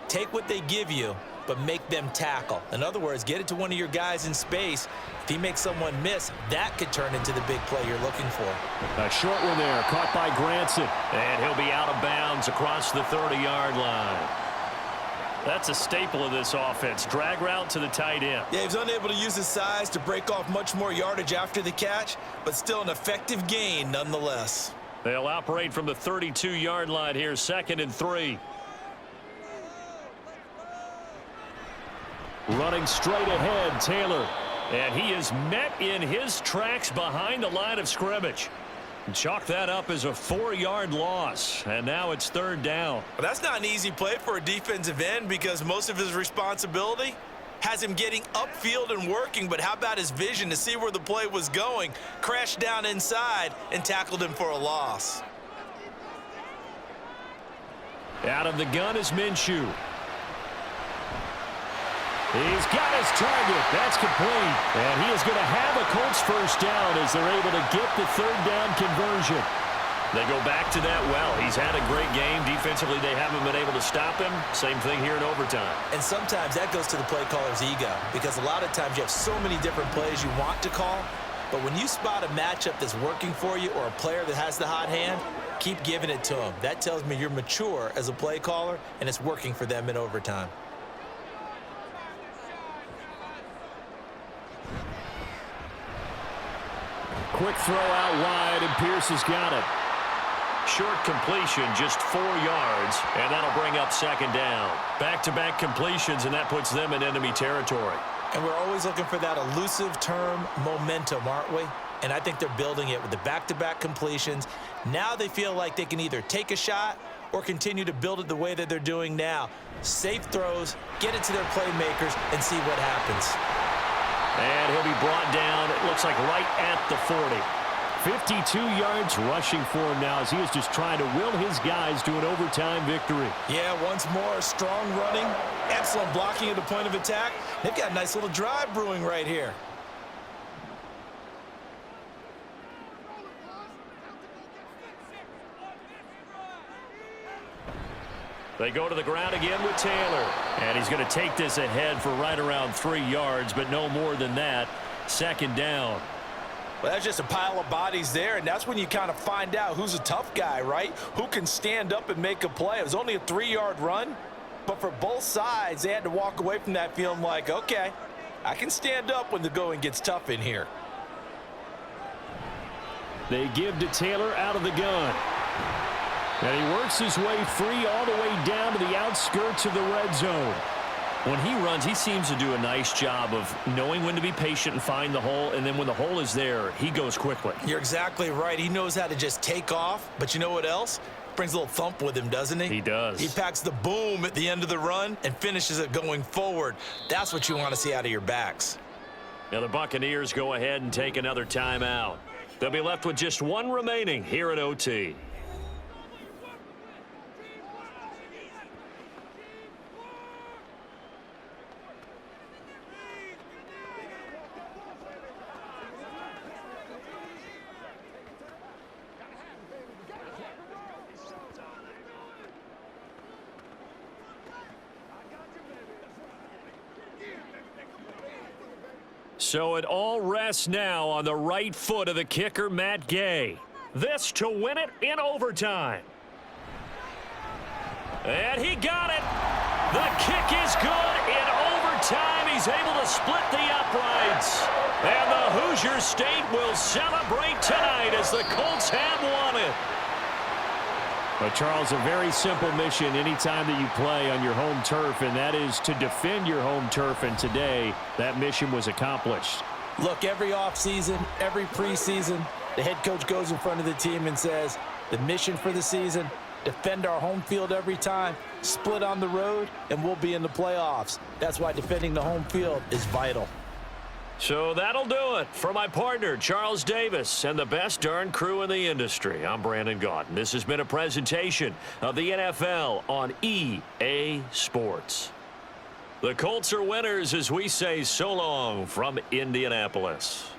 Take what they give you, but make them tackle. In other words, get it to one of your guys in space. If he makes someone miss, that could turn into the big play you're looking for. A short one there, caught by Granson. And he'll be out of bounds across the 30-yard line. That's a staple of this offense. Drag route to the tight end. Yeah, he was unable to use his size to break off much more yardage after the catch, but still an effective gain nonetheless. They'll operate from the 32-yard line here, 2nd and 3. Running straight ahead, Taylor. And he is met in his tracks behind the line of scrimmage. Chalk that up as a 4-yard loss, and now it's 3rd down. Well, that's not an easy play for a defensive end because most of his responsibility has him getting upfield and working, but how about his vision to see where the play was going? Crashed down inside and tackled him for a loss. Out of the gun is Minshew. He's got his target. That's complete. And he is going to have a Colts first down as they're able to get the 3rd down conversion. They go back to that well. He's had a great game. Defensively, they haven't been able to stop him. Same thing here in overtime. And sometimes that goes to the play caller's ego because a lot of times you have so many different plays you want to call. But when you spot a matchup that's working for you or a player that has the hot hand, keep giving it to him. That tells me you're mature as a play caller, and it's working for them in overtime. Quick throw out wide, and Pierce has got it. Short completion, just 4 yards, and that'll bring up 2nd down. Back-to-back completions, and that puts them in enemy territory. And we're always looking for that elusive term, momentum, aren't we? And I think they're building it with the back-to-back completions. Now they feel like they can either take a shot or continue to build it the way that they're doing now. Safe throws, get it to their playmakers, and see what happens. And he'll be brought down, it looks like right at the 40. 52 yards rushing for him now as he is just trying to will his guys to an overtime victory. Yeah, once more, strong running, excellent blocking at the point of attack. They've got a nice little drive brewing right here. They go to the ground again with Taylor. And he's going to take this ahead for right around 3 yards, but no more than that. 2nd down. Well, that's just a pile of bodies there, and that's when you kind of find out who's a tough guy, right? Who can stand up and make a play. It was only a 3-yard run, but for both sides, they had to walk away from that feeling like, okay, I can stand up when the going gets tough in here. They give to Taylor out of the gun. And he works his way free all the way down to the outskirts of the red zone. When he runs, he seems to do a nice job of knowing when to be patient and find the hole, and then when the hole is there, he goes quickly. You're exactly right. He knows how to just take off, but you know what else? Brings a little thump with him, doesn't he? He does. He packs the boom at the end of the run and finishes it going forward. That's what you want to see out of your backs. Now the Buccaneers go ahead and take another timeout. They'll be left with just 1 remaining here at OT. So it all rests now on the right foot of the kicker, Matt Gay. This to win it in overtime. And he got it. The kick is good. In overtime, he's able to split the uprights. And the Hoosier State will celebrate tonight as the Colts have won it. But, Charles, a very simple mission anytime that you play on your home turf, and that is to defend your home turf. And today, that mission was accomplished. Look, every offseason, every preseason, the head coach goes in front of the team and says, the mission for the season, defend our home field every time, split on the road, and we'll be in the playoffs. That's why defending the home field is vital. So that'll do it for my partner, Charles Davis, and the best darn crew in the industry. I'm Brandon Gaudin. This has been a presentation of the NFL on EA Sports. The Colts are winners as we say so long from Indianapolis.